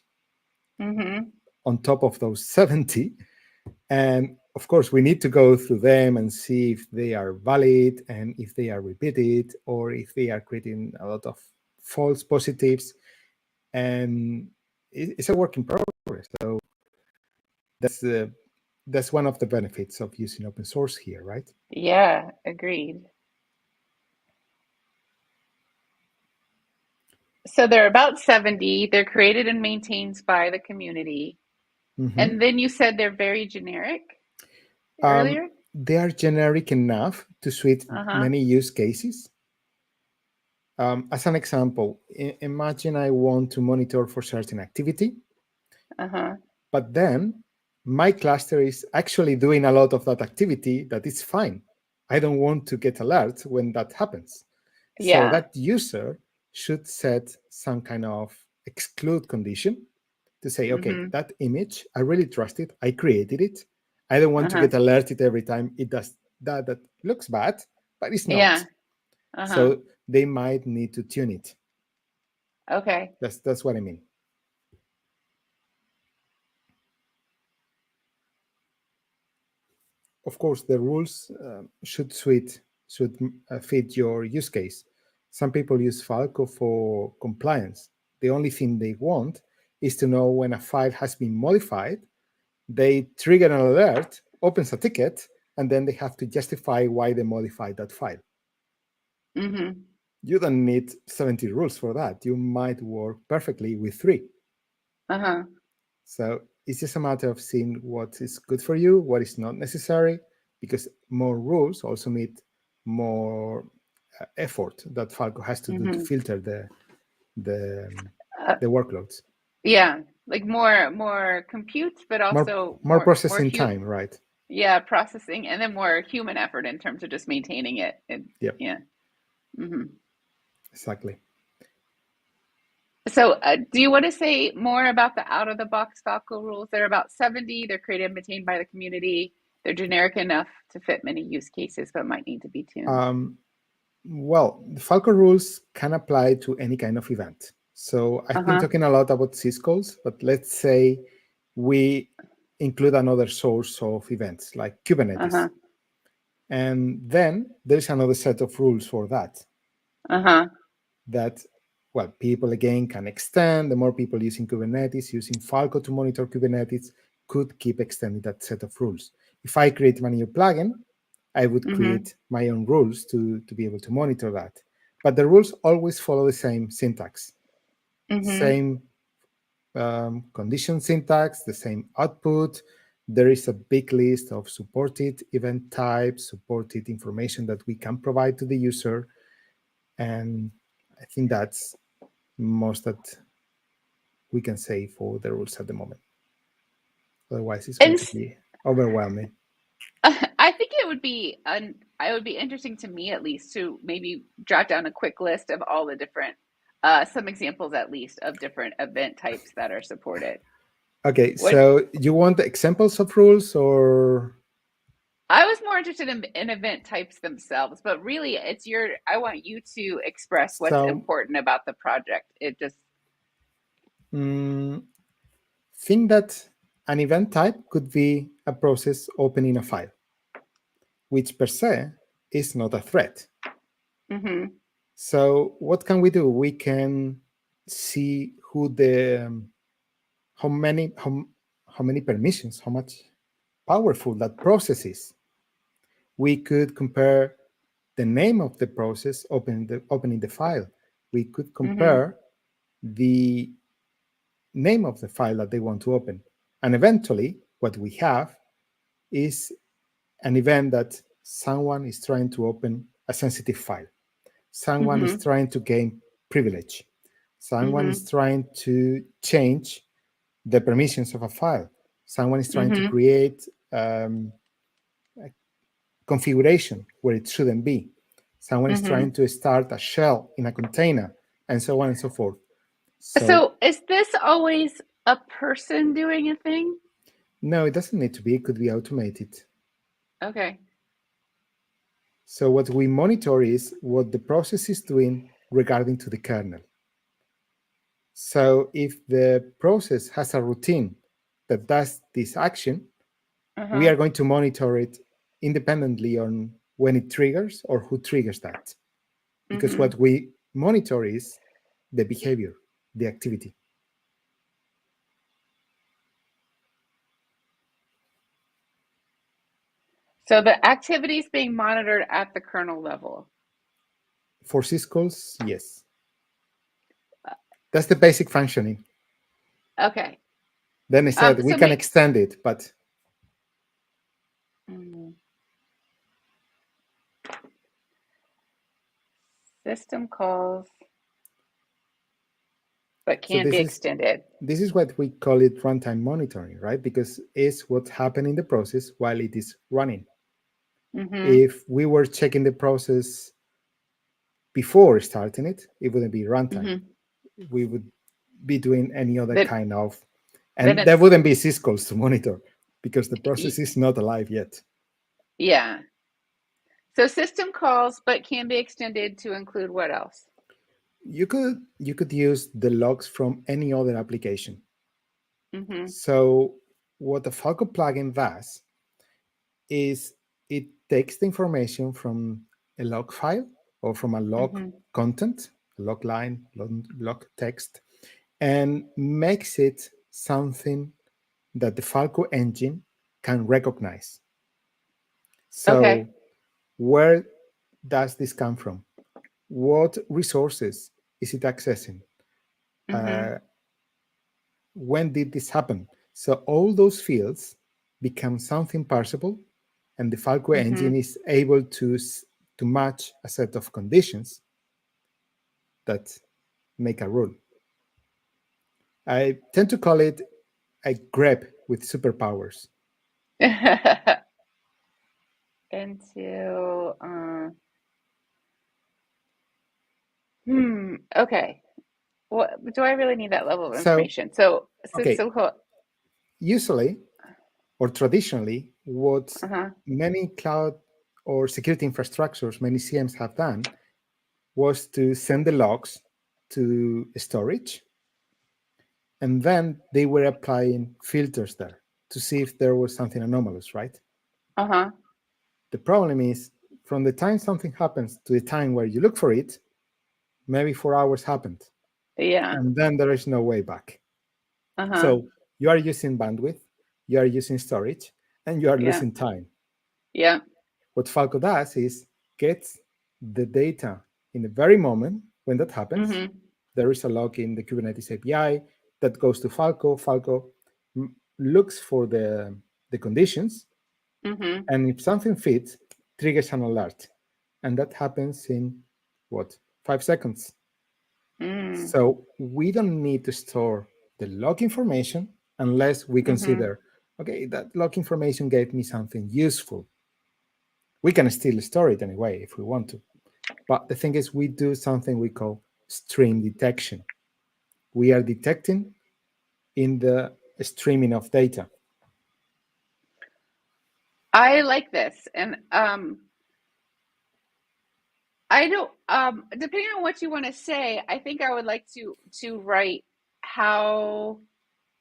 B: on top of those 70. And of course, we need to go through them and see if they are valid and if they are repeated or if they are creating a lot of false positives. And it's a work in progress. So that's one of the benefits of using open source here, right?
C: Yeah, agreed. So they're about 70. They're created and maintained by the community. And then you said they're very generic earlier?
B: They are generic enough to suit many use cases. As an example, imagine I want to monitor for certain activity, but then my cluster is actually doing a lot of that activity that is fine. I don't want to get alerts when that happens. So that user should set some kind of exclude condition to say, okay, that image, I really trust it. I created it. I don't want to get alerted every time it does that looks bad, but it's not. So they might need to tune it.
C: Okay.
B: That's what I mean. Of course, the rules should fit your use case. Some people use Falco for compliance. The only thing they want is to know when a file has been modified. They trigger an alert, opens a ticket, and then they have to justify why they modified that file. You don't need 70 rules for that. You might work perfectly with 3. So it's just a matter of seeing what is good for you, what is not necessary, because more rules also need more effort that Falco has to do to filter the workloads.
C: Yeah, like more compute, but also
B: more processing time, right?
C: Yeah, processing, and then more human effort in terms of just maintaining it. Yeah.
B: Exactly.
C: So do you want to say more about the out-of-the-box Falco rules? They're about 70. They're created and maintained by the community. They're generic enough to fit many use cases, but might need to be tuned.
B: Well, the Falco rules can apply to any kind of event. So I've been talking a lot about syscalls, but let's say we include another source of events like Kubernetes. And then there's another set of rules for that. That, well, people again can extend. The more people using Kubernetes, using Falco to monitor Kubernetes, could keep extending that set of rules. If I create a new plugin, I would create my own rules to be able to monitor that. But the rules always follow the same syntax, same condition syntax, the same output. There is a big list of supported event types, supported information that we can provide to the user. And I think that's most that we can say for the rules at the moment. Otherwise, it's going to be overwhelming.
C: I think it would be interesting to me, at least, to maybe jot down a quick list of all the different, some examples at least of different event types that are supported.
B: Okay, so you want examples of rules, or?
C: I was more interested in event types themselves, but really I want you to express what's important about the project. It just
B: think that an event type could be a process opening a file, which per se is not a threat. So what can we do? We can see how many permissions, how much powerful that process is. We could compare the name of the process opening the file. We could compare the name of the file that they want to open. And eventually, what we have is an event that someone is trying to open a sensitive file. Someone is trying to gain privilege. Someone is trying to change the permissions of a file. Someone is trying to create a configuration where it shouldn't be. Someone is trying to start a shell in a container, and so on and so forth.
C: So is this always a person doing a thing?
B: No, it doesn't need to be. It could be automated.
C: Okay.
B: So what we monitor is what the process is doing regarding to the kernel. So if the process has a routine that does this action, we are going to monitor it independently on when it triggers or who triggers that. Because what we monitor is the behavior, the activity.
C: So the activity is being monitored at the kernel level.
B: For syscalls, yes. That's the basic functioning.
C: Okay.
B: Then I said we can extend it, but
C: system calls, but can be extended.
B: This is what we call it runtime monitoring, right? Because it's what happened in the process while it is running. If we were checking the process before starting it, it wouldn't be runtime. We would be doing any other kind of, and there wouldn't be syscalls to monitor because the process is not alive yet.
C: Yeah. So system calls, but can be extended to include what else?
B: You could use the logs from any other application. So what the Falco plugin does is it takes the information from a log file or from a log content, a log line, log text, and makes it something that the Falco engine can recognize. So where does this come from? What resources is it accessing? When did this happen? So all those fields become something parsable, and the Falco engine is able to match a set of conditions that make a rule. I tend to call it a grep with superpowers.
C: Okay. Well, do I really need that level of information? So
B: usually or traditionally, what many cloud or security infrastructures, many CMs have done was to send the logs to storage, and then they were applying filters there to see if there was something anomalous, right? The problem is from the time something happens to the time where you look for it, maybe 4 hours happened.
C: Yeah.
B: And then there is no way back.
C: Uh-huh.
B: So you are using bandwidth, you are using storage, and you are
C: Yeah.
B: losing time.
C: Yeah.
B: What Falco does is gets the data in the very moment when that happens.
C: Mm-hmm.
B: There is a log in the Kubernetes API that goes to Falco. Falco looks for the conditions,
C: Mm-hmm.
B: and if something fits, triggers an alert. And that happens in what, 5 seconds.
C: Mm.
B: So we don't need to store the log information unless we consider, okay, that log information gave me something useful. We can still store it anyway if we want to. But the thing is, we do something we call stream detection. We are detecting in the streaming of data.
C: I like this. And I don't depending on what you want to say, I think I would like to write how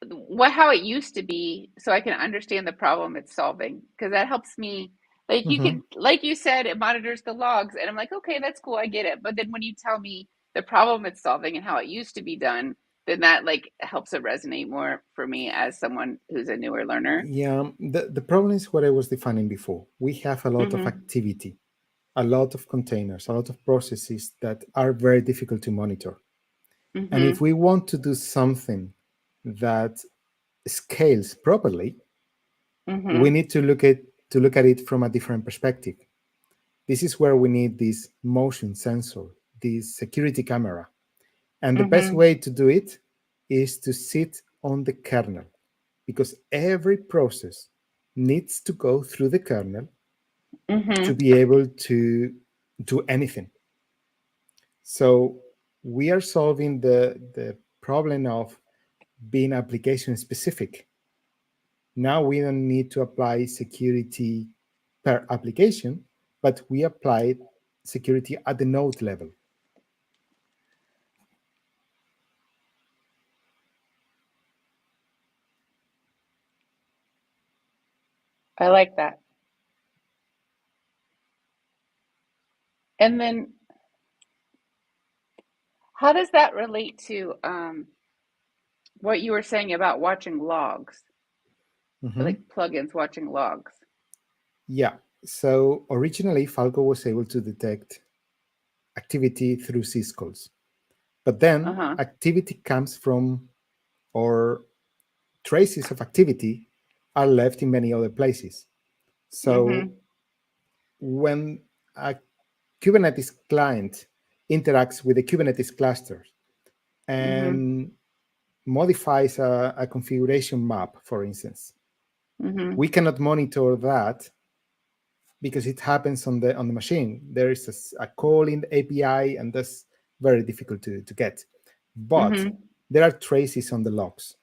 C: it used to be so I can understand the problem it's solving, because that helps me. Like you
B: Mhm.
C: could, like you said, it monitors the logs and I'm like, okay, that's cool, I get it. But then when you tell me the problem it's solving and how it used to be done, then that like helps it resonate more for me as someone who's a newer learner.
B: Yeah, the problem is what I was defining before. We have a lot of
C: Mm-hmm.
B: activity, a lot of containers, a lot of processes that are very difficult to monitor. And
C: Mm-hmm.
B: if we want to do something that scales properly, we
C: Mm-hmm.
B: need to look at it from a different perspective. This is where we need this motion sensor, this security camera. And the best
C: Mm-hmm.
B: way to do it is to sit on the kernel, because every process needs to go through the kernel
C: Mm-hmm.
B: to be able to do anything. So we are solving the problem of being application specific. Now we don't need to apply security per application, but we apply security at the node level.
C: I like that. And then how does that relate to what you were saying about watching logs,
B: Mhm.
C: like plugins watching logs?
B: Yeah. So originally, Falco was able to detect activity through syscalls, but then
C: Uh-huh.
B: activity comes from, or traces of activity are left in many other places. So
C: Mm-hmm.
B: when a Kubernetes client interacts with the Kubernetes cluster
C: Mm-hmm.
B: and modifies a configuration map, for instance,
C: Mm-hmm.
B: we cannot monitor that because it happens on the machine. There is a call in the API, and that's very difficult to get. But
C: Mm-hmm.
B: there are traces on the logs.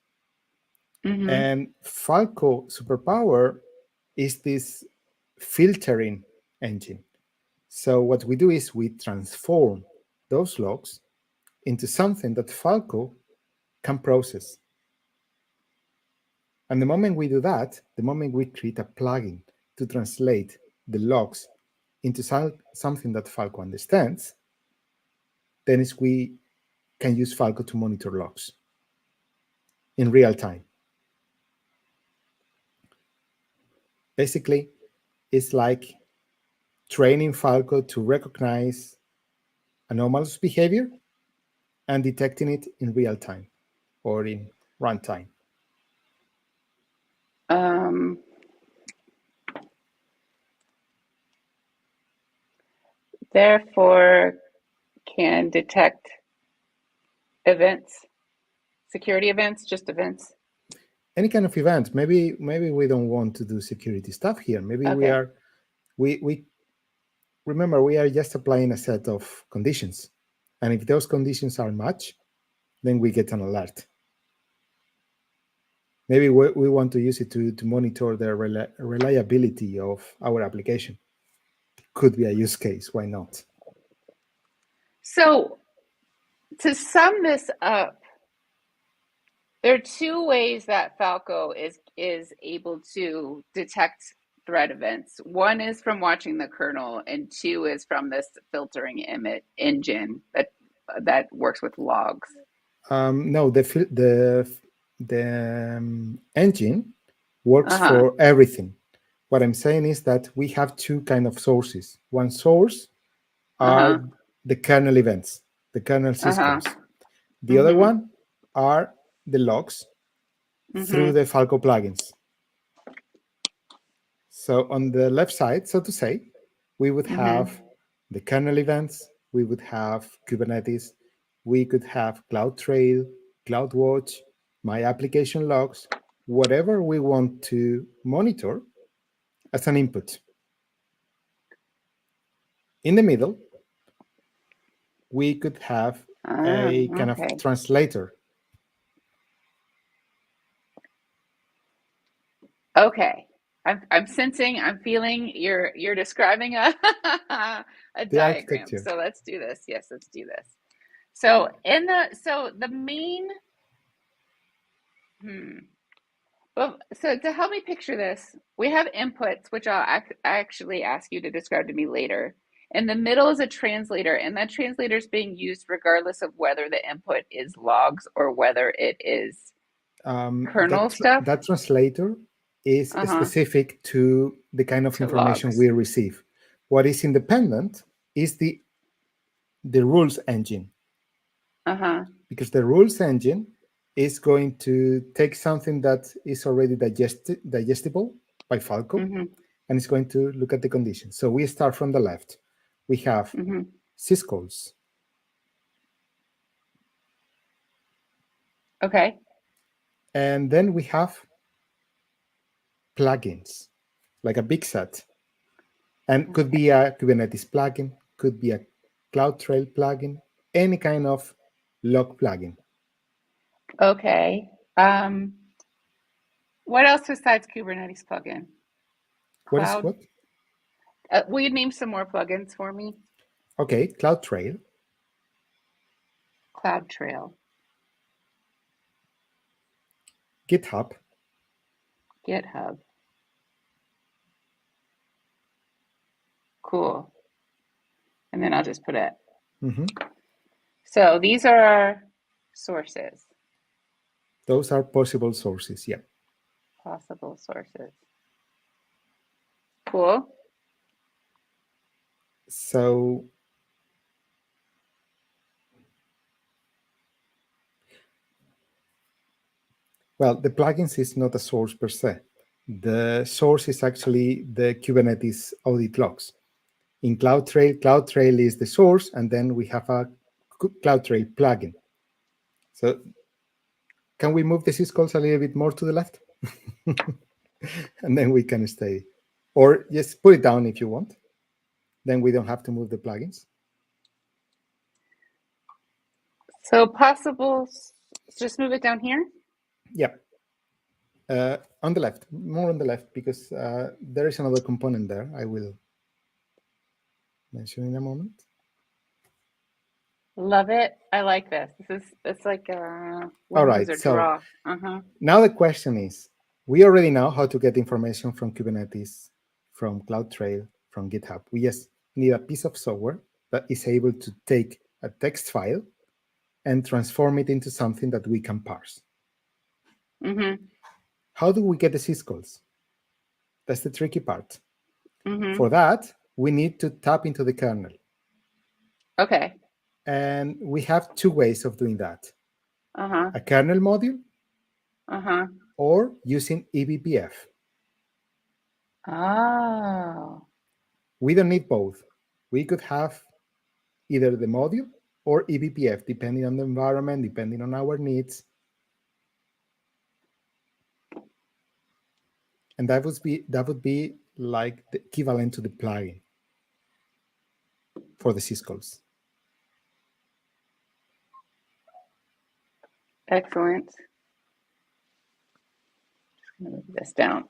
C: Mm-hmm.
B: And Falco Superpower is this filtering engine. So what we do is we transform those logs into something that Falco can process. And the moment we do that, the moment we create a plugin to translate the logs into something that Falco understands, then we can use Falco to monitor logs in real time. Basically, it's like training Falco to recognize anomalous behavior and detecting it in real time or in runtime.
C: Um, Therefore, can detect events, security events, just events.
B: Any kind of event. Maybe we don't want to do security stuff here. Maybe
C: Okay.
B: we remember we are just applying a set of conditions, and if those conditions are matched, then we get an alert. Maybe we want to use it to monitor the reliability of our application. Could be a use case. Why not?
C: So to sum this up, there are two ways that Falco is able to detect thread events. One is from watching the kernel, and two is from this filtering engine that works with logs.
B: No, the engine works for everything. What I'm saying is that we have two kind of sources. One source are the kernel events, the kernel systems. The other one are the logs through the Falco plugins. So on the left side, so to say, we would have the kernel events, we would have Kubernetes, we could have CloudTrail, CloudWatch, my application logs, whatever we want to monitor as an input. In the middle, we could have a kind of translator.
C: Okay. I'm sensing, I'm feeling you're describing a diagram. So let's do this. Yes, let's do this. So the main well, so to help me picture this, we have inputs, which I'll actually ask you to describe to me later. In the middle is a translator, and that translator is being used regardless of whether the input is logs or whether it is kernel stuff.
B: That translator is specific to the kind of information
C: logs.
B: we receive. What is independent is the rules engine. Because the rules engine is going to take something that is already digestible by Falco, and it's going to look at the conditions. So we start from the left. We have syscalls.
C: Okay.
B: And then we have plugins, like a big set. And could be a Kubernetes plugin, could be a CloudTrail plugin, any kind of log plugin.
C: Okay. What else besides Kubernetes plugin?
B: What?
C: Will you name some more plugins for me?
B: Okay, CloudTrail.
C: CloudTrail.
B: GitHub.
C: Cool. And then I'll just put it. So these are our sources.
B: Those are possible sources, yeah.
C: Possible sources. Cool.
B: So well, the plugins is not a source per se. The source is actually the Kubernetes audit logs. In CloudTrail is the source, and then we have a CloudTrail plugin. So can we move the syscalls a little bit more to the left? And then we can stay. Or just put it down if you want. Then we don't have to move the plugins.
C: So possible, just move it down here?
B: Yeah. On the left, more on the left, because there is another component there I will mention in a moment.
C: Love it. I like this. It's like
B: all right. So now the question is, we already know how to get information from Kubernetes, from CloudTrail, from GitHub. We just need a piece of software that is able to take a text file and transform it into something that we can parse. How do we get the syscalls? That's the tricky part. For that, we need to tap into the kernel.
C: Okay.
B: And we have two ways of doing that. A kernel module or using eBPF.
C: Oh.
B: We don't need both. We could have either the module or eBPF, depending on the environment, depending on our needs. And that would be like the equivalent to the plugin for the syscalls.
C: Excellent. Just gonna move this down.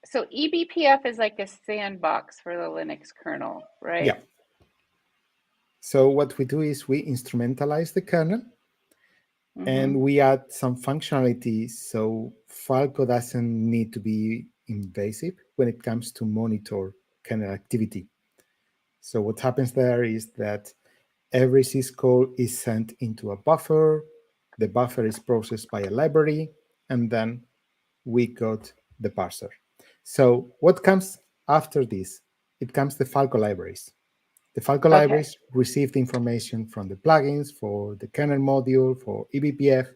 C: So eBPF is like a sandbox for the Linux kernel, right?
B: Yeah. So what we do is we instrumentalize the kernel and we add some functionality so Falco doesn't need to be invasive when it comes to monitor kernel activity. So what happens there is that every syscall is sent into a buffer, the buffer is processed by a library, and then we got the parser. So what comes after this? It comes the Falco libraries. The Falco libraries receive the information from the plugins for the kernel module, for eBPF,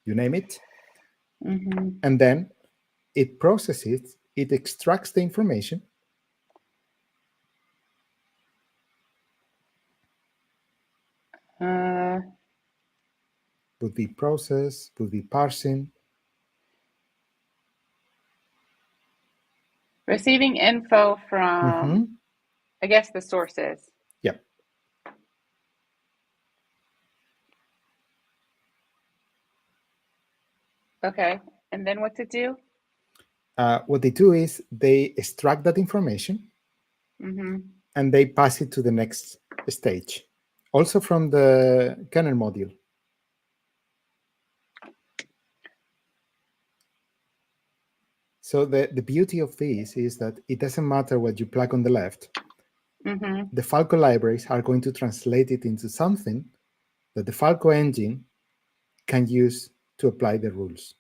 B: you name it. And then it processes, it extracts the information. Would be process, would be parsing.
C: Receiving info from, I guess, the sources.
B: Yeah.
C: Okay. And then what's it do?
B: What they do is they extract that information and they pass it to the next stage, also from the kernel module. So the beauty of this is that it doesn't matter what you plug on the left. The Falco libraries are going to translate it into something that the Falco engine can use to apply the rules.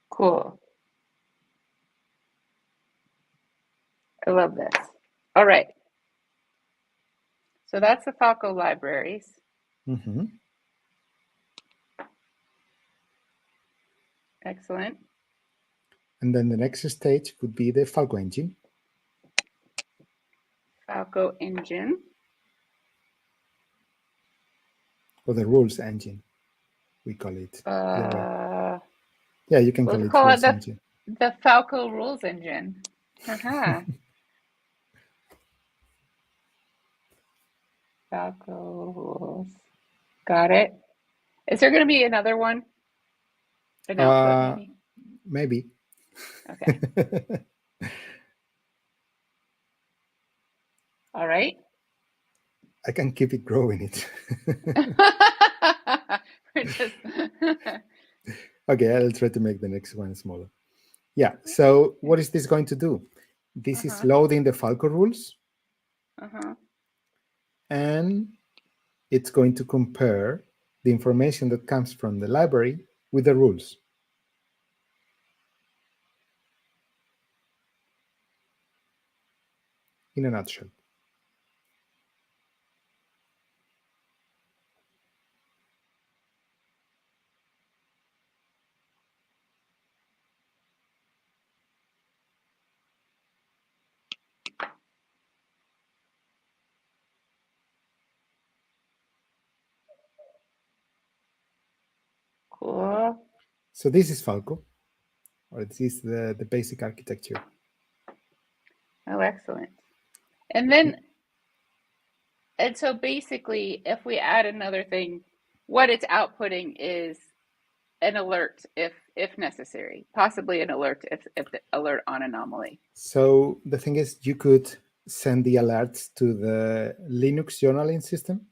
C: Cool. I love this. All right. So that's the Falco libraries. Excellent.
B: And then the next stage would be the Falco engine.
C: Falco engine.
B: Or the rules engine, we call it. Yeah, you can call it rules engine.
C: The Falco rules engine. Falco rules. Got it. Is there going to be another one? An output, maybe?
B: Maybe.
C: Okay. All right.
B: I can keep it growing it. Okay, I'll try to make the next one smaller. Yeah, so what is this going to do? This is loading the Falco rules. And it's going to compare the information that comes from the library with the rules. In a nutshell.
C: Cool.
B: So this is Falco, or this is the basic architecture.
C: Oh, excellent. And then, and so basically, if we add another thing, what it's outputting is an alert if necessary, possibly an alert if the alert on anomaly.
B: So the thing is, you could send the alerts to the Linux journaling system,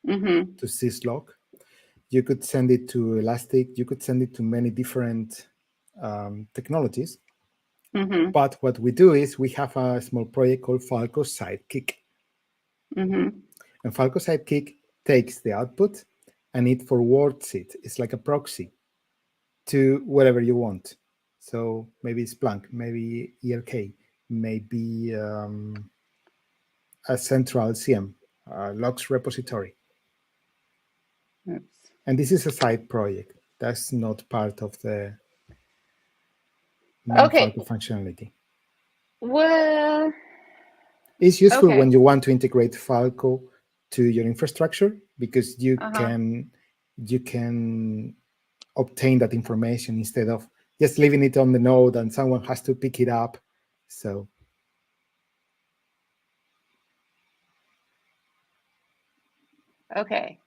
B: to syslog. You could send it to Elastic. You could send it to many different technologies. But what we do is we have a small project called Falco Sidekick. And Falco Sidekick takes the output and it forwards it. It's like a proxy to whatever you want. So maybe Splunk, maybe ELK, maybe a central CM, logs repository.
C: Oops.
B: And this is a side project. That's not part of the main Falco functionality.
C: Well,
B: it's useful when you want to integrate Falco to your infrastructure because you can obtain that information instead of just leaving it on the node and someone has to pick it up. So
C: Okay.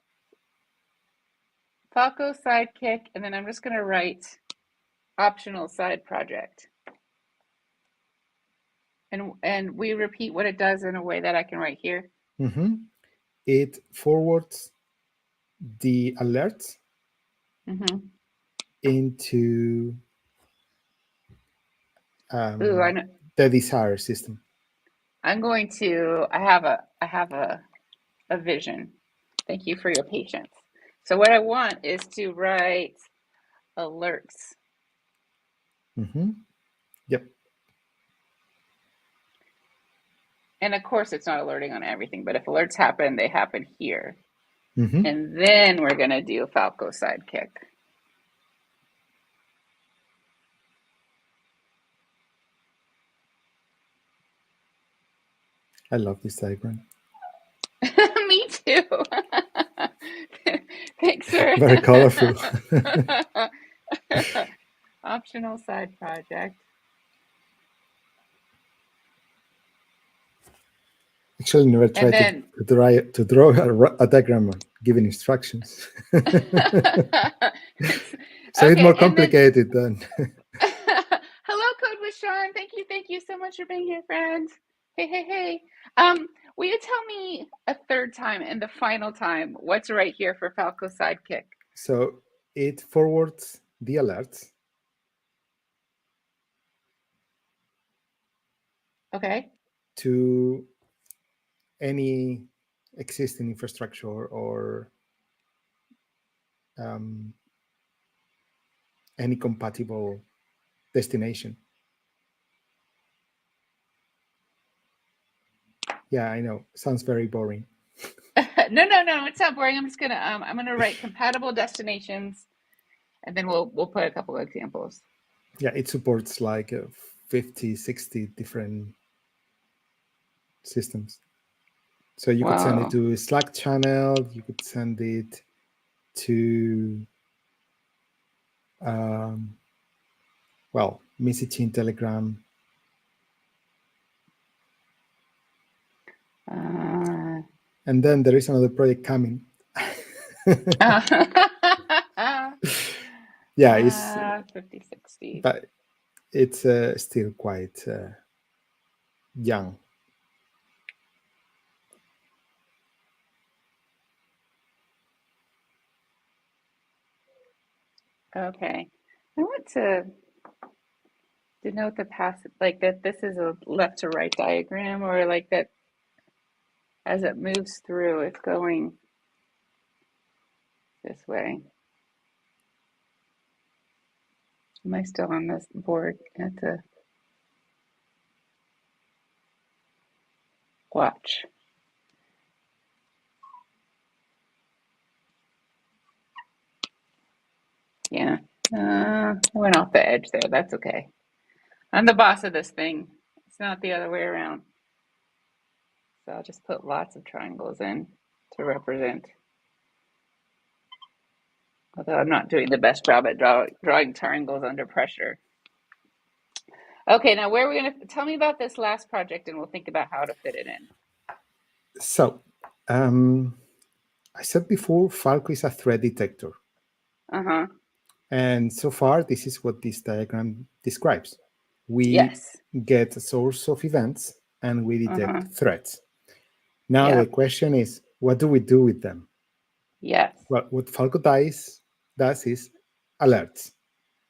C: Falco sidekick, and then I'm just going to write optional side project. And we repeat what it does in a way that I can write here.
B: Mm-hmm. It forwards the alerts into
C: Ooh, I know.
B: the desired system.
C: I'm going to. I have a vision. Thank you for your patience. So what I want is to write alerts.
B: Mm-hmm. Yep.
C: And of course, it's not alerting on everything, but if alerts happen, they happen here.
B: Mm-hmm.
C: And then we're going to do Falco sidekick.
B: I love this diagram.
C: Me too. Thanks, sir.
B: Very colorful.
C: Optional side project.
B: Actually, never tried to draw a diagram giving instructions. So it's more complicated than.
C: Hello, Code with Sean. Thank you so much for being here, friend. Hey. Will you tell me a third time and the final time what's right here for Falco sidekick?
B: So it forwards the alerts.
C: Okay.
B: To any existing infrastructure or any compatible destination. Yeah, I know. Sounds very boring.
C: No, it's not boring. I'm just gonna I'm gonna write compatible destinations, and then we'll put a couple of examples.
B: Yeah, it supports like 50, 60 different systems. So you could send it to a Slack channel. You could send it to, messaging, Telegram. And then there is another project coming. Yeah, it's
C: 50, 60.
B: But it's still quite young.
C: Okay, I want to denote the passive, like that this is a left to right diagram, or like that as it moves through, it's going this way. Am I still on this board? I have to watch. Yeah, I went off the edge there. That's okay. I'm the boss of this thing. It's not the other way around. So I'll just put lots of triangles in to represent. Although I'm not doing the best job at drawing triangles under pressure. Okay, now where are we going to tell me about this last project, and we'll think about how to fit it in.
B: So, I said before, Falco is a threat detector. And so far, this is what this diagram describes. We get a source of events, and we detect threats. Now the question is, what do we do with them?
C: Yes.
B: Well, what Falco does is alerts,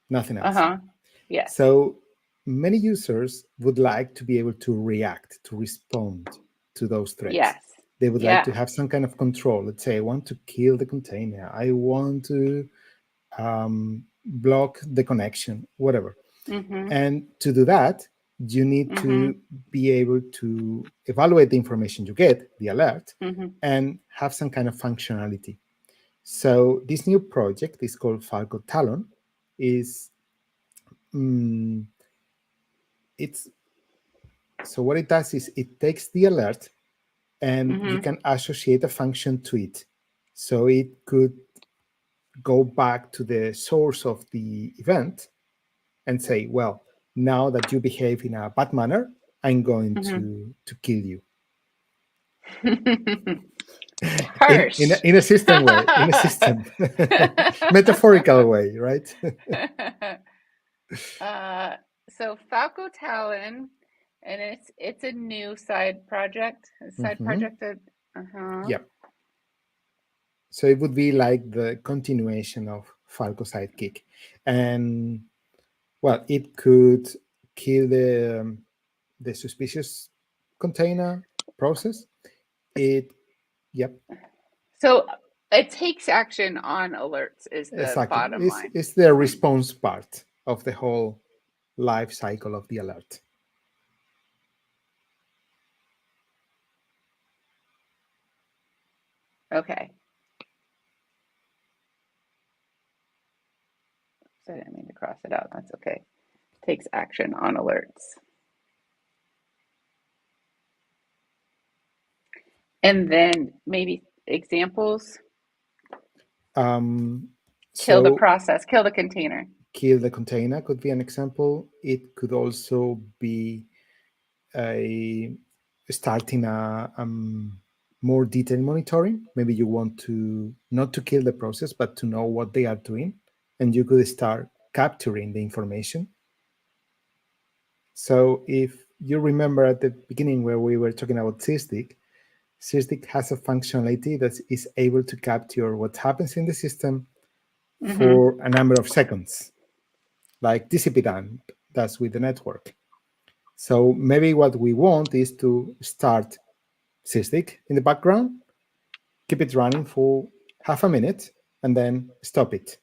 B: nothing else.
C: Yes.
B: So many users would like to be able to react, to respond to those threats.
C: Yes.
B: They would like to have some kind of control. Let's say I want to kill the container. I want to block the connection, whatever. And to do that, you need to be able to evaluate the information you get, the alert, and have some kind of functionality. So this new project is called Falco Talon. So what it does is it takes the alert and you can associate a function to it. So it could go back to the source of the event and say, well, now that you behave in a bad manner, I'm going to kill you.
C: Harsh.
B: In a system way, in a system metaphorical way, right?
C: uh, so Falco Talon, and it's a new side project. A side project that
B: Yeah. So it would be like the continuation of Falco Sidekick, and well, it could kill the suspicious container process. It, yep,
C: So it takes action on alerts is the
B: exactly.
C: bottom line.
B: It's the response part of the whole life cycle of the alert.
C: Okay. So I didn't mean to cross it out. That's okay. Takes action on alerts. And then maybe examples. Kill the
B: So
C: process, kill the container.
B: kill the container could be an example. It could also be a starting a more detailed monitoring. Maybe you want to not to kill the process, but to know what they are doing, and you could start capturing the information. So if you remember at the beginning where we were talking about Sysdig, Sysdig has a functionality that is able to capture what happens in the system for a number of seconds, like TCP does with the network. So maybe what we want is to start Sysdig in the background, keep it running for half a minute, and then stop it.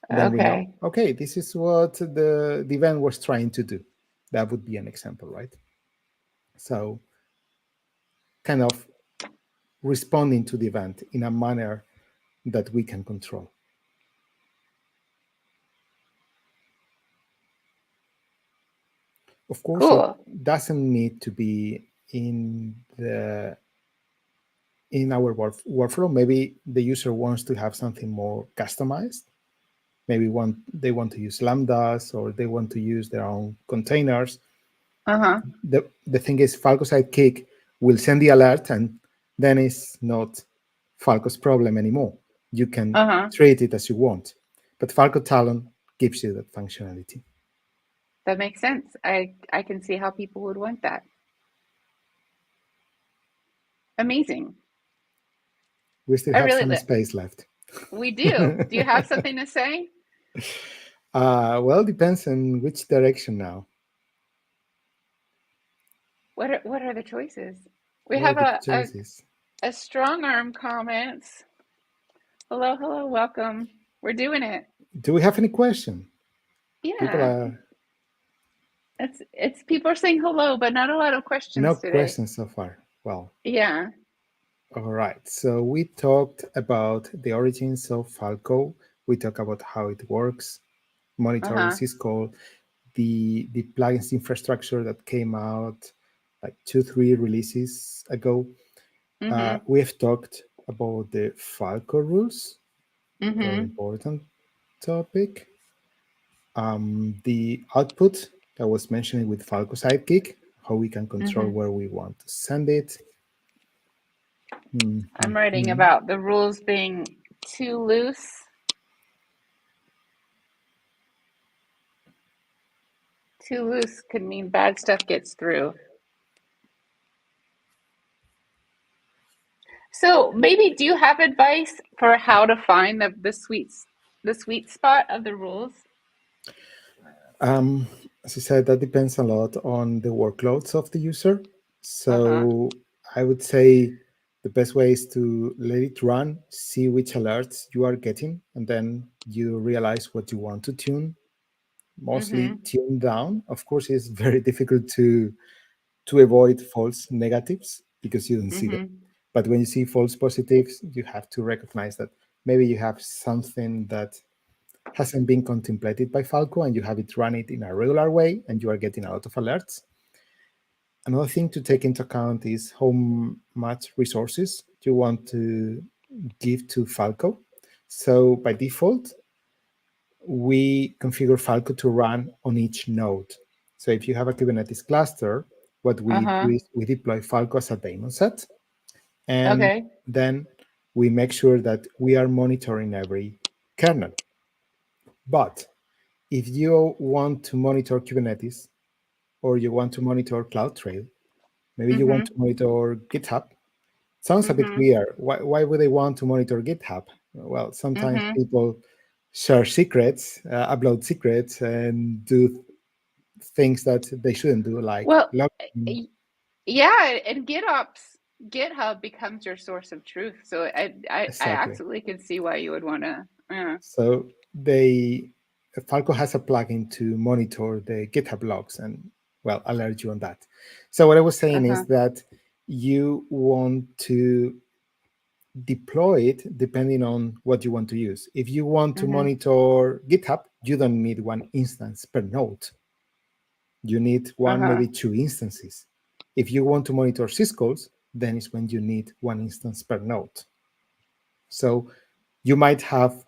B: Then we know, okay, this is what the event was trying to do. That would be an example, right? So kind of responding to the event in a manner that we can control. Of course,
C: Cool.
B: it doesn't need to be in our workflow. Maybe the user wants to have something more customized. Maybe they want to use lambdas, or they want to use their own containers. The thing is, Falco Sidekick will send the alert, and then it's not Falco's problem anymore. You can treat it as you want. But Falco Talon gives you that functionality.
C: That makes sense. I can see how people would want that. Amazing.
B: We still have some space left.
C: We do. Do you have something to say?
B: Well, depends on which direction now.
C: What are the choices? We have a strong arm comments. Hello, welcome. We're doing it.
B: Do we have any question?
C: Yeah. People are saying hello, but not a lot of questions today.
B: No questions so far. Well.
C: Yeah.
B: All right. So we talked about the origins of Falco. We talked about how it works, monitoring syscall, the plugins infrastructure that came out like 2-3 releases ago. We have talked about the Falco rules, very important topic. The output that was mentioned with Falco Sidekick, how we can control where we want to send it.
C: I'm writing about the rules being too loose. Too loose could mean bad stuff gets through. So maybe, do you have advice for how to find the sweet spot of the rules?
B: As I said, that depends a lot on the workloads of the user. So I would say the best way is to let it run, see which alerts you are getting, and then you realize what you want to tune. Mostly tune down. Of course, it's very difficult to avoid false negatives because you don't see them. But when you see false positives, you have to recognize that maybe you have something that hasn't been contemplated by Falco, and you have it run it in a regular way, and you are getting a lot of alerts. Another thing to take into account is how much resources you want to give to Falco. So by default, we configure Falco to run on each node. So if you have a Kubernetes cluster, what we do is we deploy Falco as a daemon set, And
C: Okay.
B: then we make sure that we are monitoring every kernel. But if you want to monitor Kubernetes, or you want to monitor CloudTrail, maybe you want
C: Mhm.
B: to monitor GitHub. Sounds a bit
C: Mhm.
B: weird. Why would they want to monitor GitHub? Well, sometimes
C: Mhm.
B: people share secrets, upload secrets, and do things that they shouldn't do, like
C: Well,
B: logging.
C: y- yeah, and GitHub becomes your source of truth. So I
B: Exactly.
C: absolutely can see why you would want to.
B: So Falco has a plugin to monitor the GitHub logs and, well, alert you on that. So what I was saying
C: Uh-huh.
B: is that you want to deploy it depending on what you want to use. If you want to
C: Mhm.
B: monitor GitHub, you don't need one instance per node. You need one,
C: Uh-huh.
B: maybe two instances. If you want to monitor syscalls, then it's when you need one instance per node. So you might have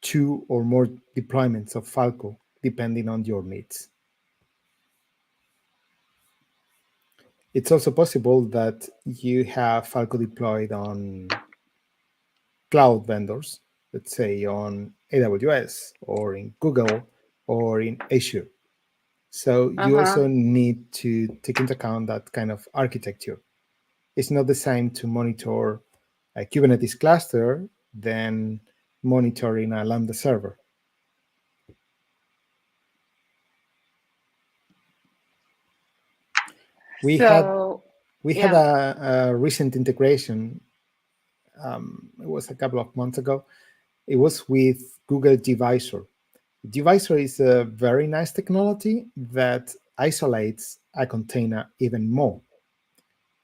B: two or more deployments of Falco depending on your needs. It's also possible that you have Falco deployed on cloud vendors, let's say on AWS or in Google or in Azure. So you
C: Uh-huh.
B: also need to take into account that kind of architecture. It's not the same to monitor a Kubernetes cluster than monitoring a Lambda server. We had
C: So,
B: we had
C: yeah.
B: a recent integration. It was a couple of months ago. It was with Google Gvisor. Gvisor is a very nice technology that isolates a container even more.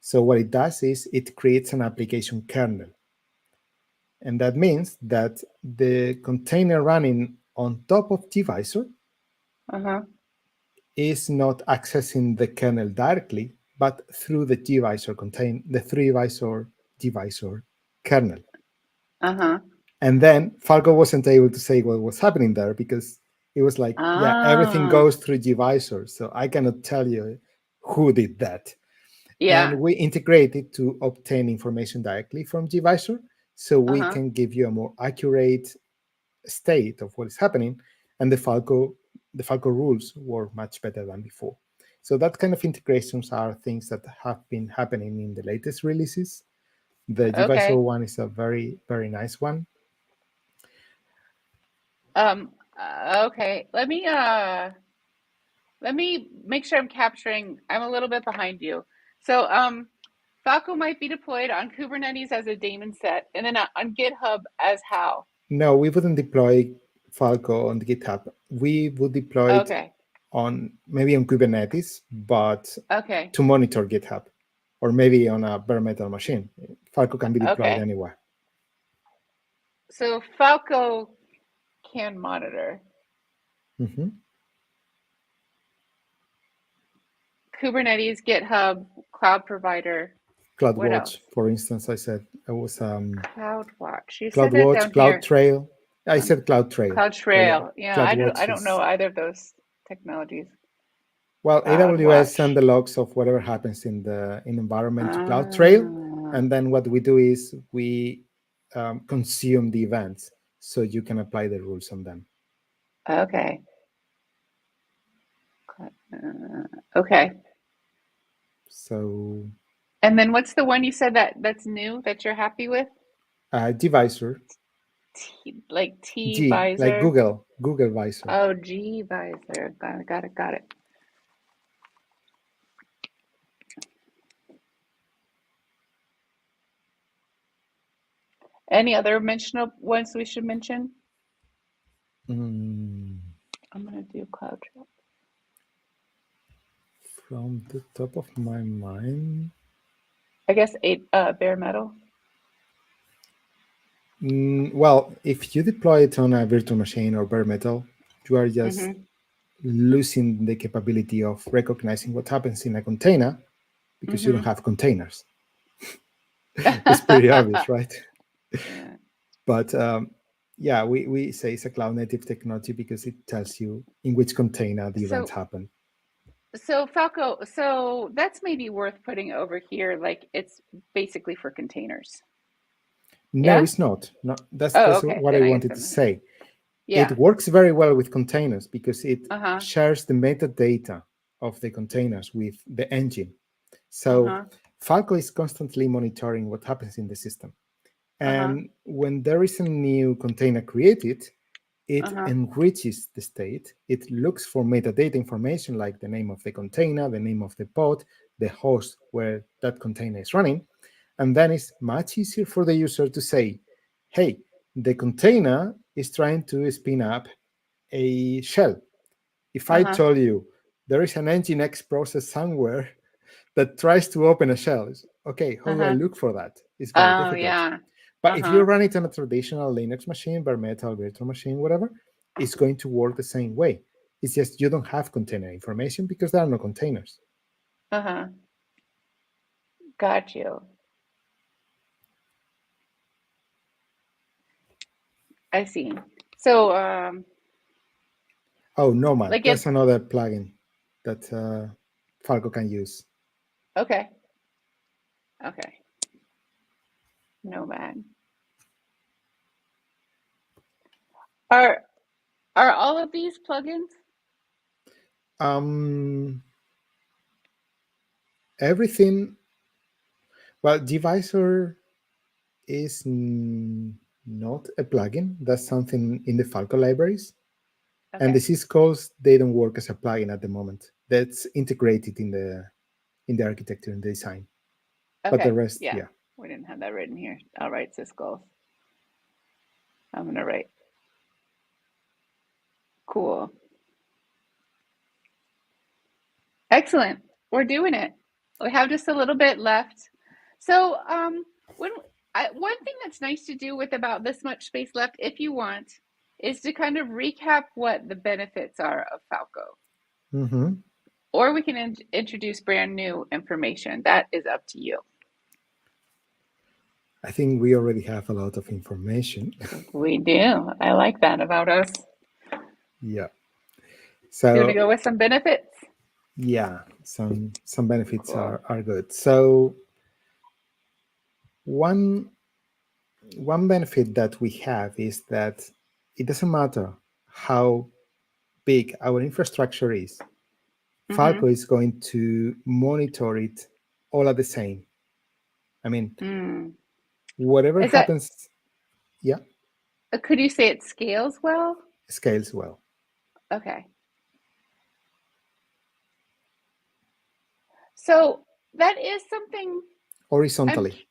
B: So what it does is it creates an application kernel. And that means that the container running on top of Gvisor
C: Uh-huh.
B: is not accessing the kernel directly, but through the Gvisor kernel.
C: Uh-huh.
B: And then Falco wasn't able to say what was happening there because it was like, yeah, everything
C: Ah.
B: goes through Gvisor, so I cannot tell you who did that.
C: Yeah.
B: And we integrate it to obtain information directly from Gvisor, so we
C: Uh-huh.
B: can give you a more accurate state of what is happening. And the Falco rules were much better than before. So that kind of integrations are things that have been happening in the latest releases. The Gvisor
C: Okay.
B: one is a very, very nice one.
C: Okay. Let me make sure I'm capturing. I'm a little bit behind you. So, Falco might be deployed on Kubernetes as a daemon set, and then on GitHub as how?
B: No, we wouldn't deploy Falco on the GitHub. We would deploy it
C: Okay.
B: on maybe on Kubernetes, but
C: Okay.
B: to monitor GitHub, or maybe on a bare metal machine. Falco can be deployed
C: Okay.
B: anywhere.
C: So Falco can monitor
B: Mm-hmm.
C: Kubernetes, GitHub, cloud provider. What
B: CloudWatch,
C: else?
B: for instance, I said it was
C: CloudWatch. You said that
B: CloudWatch,
C: down here.
B: CloudTrail. I
C: Um,
B: said CloudTrail, but yeah,
C: CloudTrail. Yeah, I
B: CloudWatch
C: don't know
B: is,
C: either of those technologies.
B: well, AWS send
C: CloudWatch.
B: the logs of whatever happens in the environment to CloudTrail,
C: Ah,
B: and then what we do is we consume the events so you can apply the rules on them.
C: okay. Okay.
B: So
C: And then what's the one you said that's new that you're happy with?
B: Gvisor,
C: Like T
B: G like
C: visor.
B: Google Visor.
C: Oh, G visor. Got it. Any other mentionable ones we should mention?
B: Mm,
C: I'm gonna do CloudTrail.
B: from the top of my mind,
C: I guess eight bare metal.
B: well, if you deploy it on a virtual machine or bare metal, you are just
C: Mm-hmm.
B: losing the capability of recognizing what happens in a container because you don't
C: Mm-hmm.
B: have containers. It's pretty obvious, right?
C: Yeah.
B: But yeah, we say it's a cloud native technology because it tells you in which container the event
C: So
B: happened.
C: So Falco, so that's maybe worth putting over here. Like it's basically for containers.
B: No,
C: Yeah?
B: it's not. No,
C: Oh,
B: that's
C: okay.
B: what I
C: Then I guess
B: wanted to
C: I'm,
B: say. It
C: yeah.
B: works very well with containers because it
C: Uh-huh.
B: shares the metadata of the containers with the engine. So
C: Uh-huh.
B: Falco is constantly monitoring what happens in the system.
C: Uh-huh.
B: And when there is a new container created, it
C: Uh-huh.
B: enriches the state. It looks for metadata information like the name of the container, the name of the pod, the host where that container is running. And then it's much easier for the user to say, hey, the container is trying to spin up a shell. If I
C: Uh-huh.
B: told you there is an Nginx process somewhere that tries to open a shell, okay, how do I
C: Uh-huh.
B: look for that? It's very
C: Oh,
B: difficult.
C: yeah.
B: But if you
C: Uh-huh.
B: run it on a traditional Linux machine, bare metal, virtual machine, whatever, it's going to work the same way. It's just you don't have container information because there are no containers.
C: Uh-huh. Got you. I see. So,
B: Oh, Nomad,
C: like
B: that's
C: it's
B: another plugin that Falco can use.
C: okay. Okay. Nomad. Are are all of these plugins?
B: Everything, well, Divisor is not a plugin. That's something in the Falco libraries. And the
C: Okay.
B: syscalls, they don't work as a plugin at the moment. That's integrated in the architecture and design. But the
C: Okay.
B: rest,
C: Yeah.
B: yeah.
C: We didn't have that written here. I'll write syscalls. I'm gonna write. Cool. Excellent. We're doing it. We have just a little bit left. So, when one thing that's nice to do with about this much space left, if you want, is to kind of recap what the benefits are of Falco.
B: Mm-hmm.
C: Or we can introduce brand new information. That is up to you.
B: I think we already have a lot of information.
C: We do. I like that about us.
B: Yeah.
C: Do you want to
B: So
C: go with some benefits?
B: yeah, some benefits
C: Cool.
B: are good. So one one benefit that we have is that it doesn't matter how big our infrastructure is.
C: Mm-hmm.
B: Falco is going to monitor it all at the same. I mean,
C: Mm.
B: whatever
C: Is that,
B: happens, yeah,
C: could you say it scales well?
B: scales well.
C: Okay. So that is something I'm,
B: Horizontally.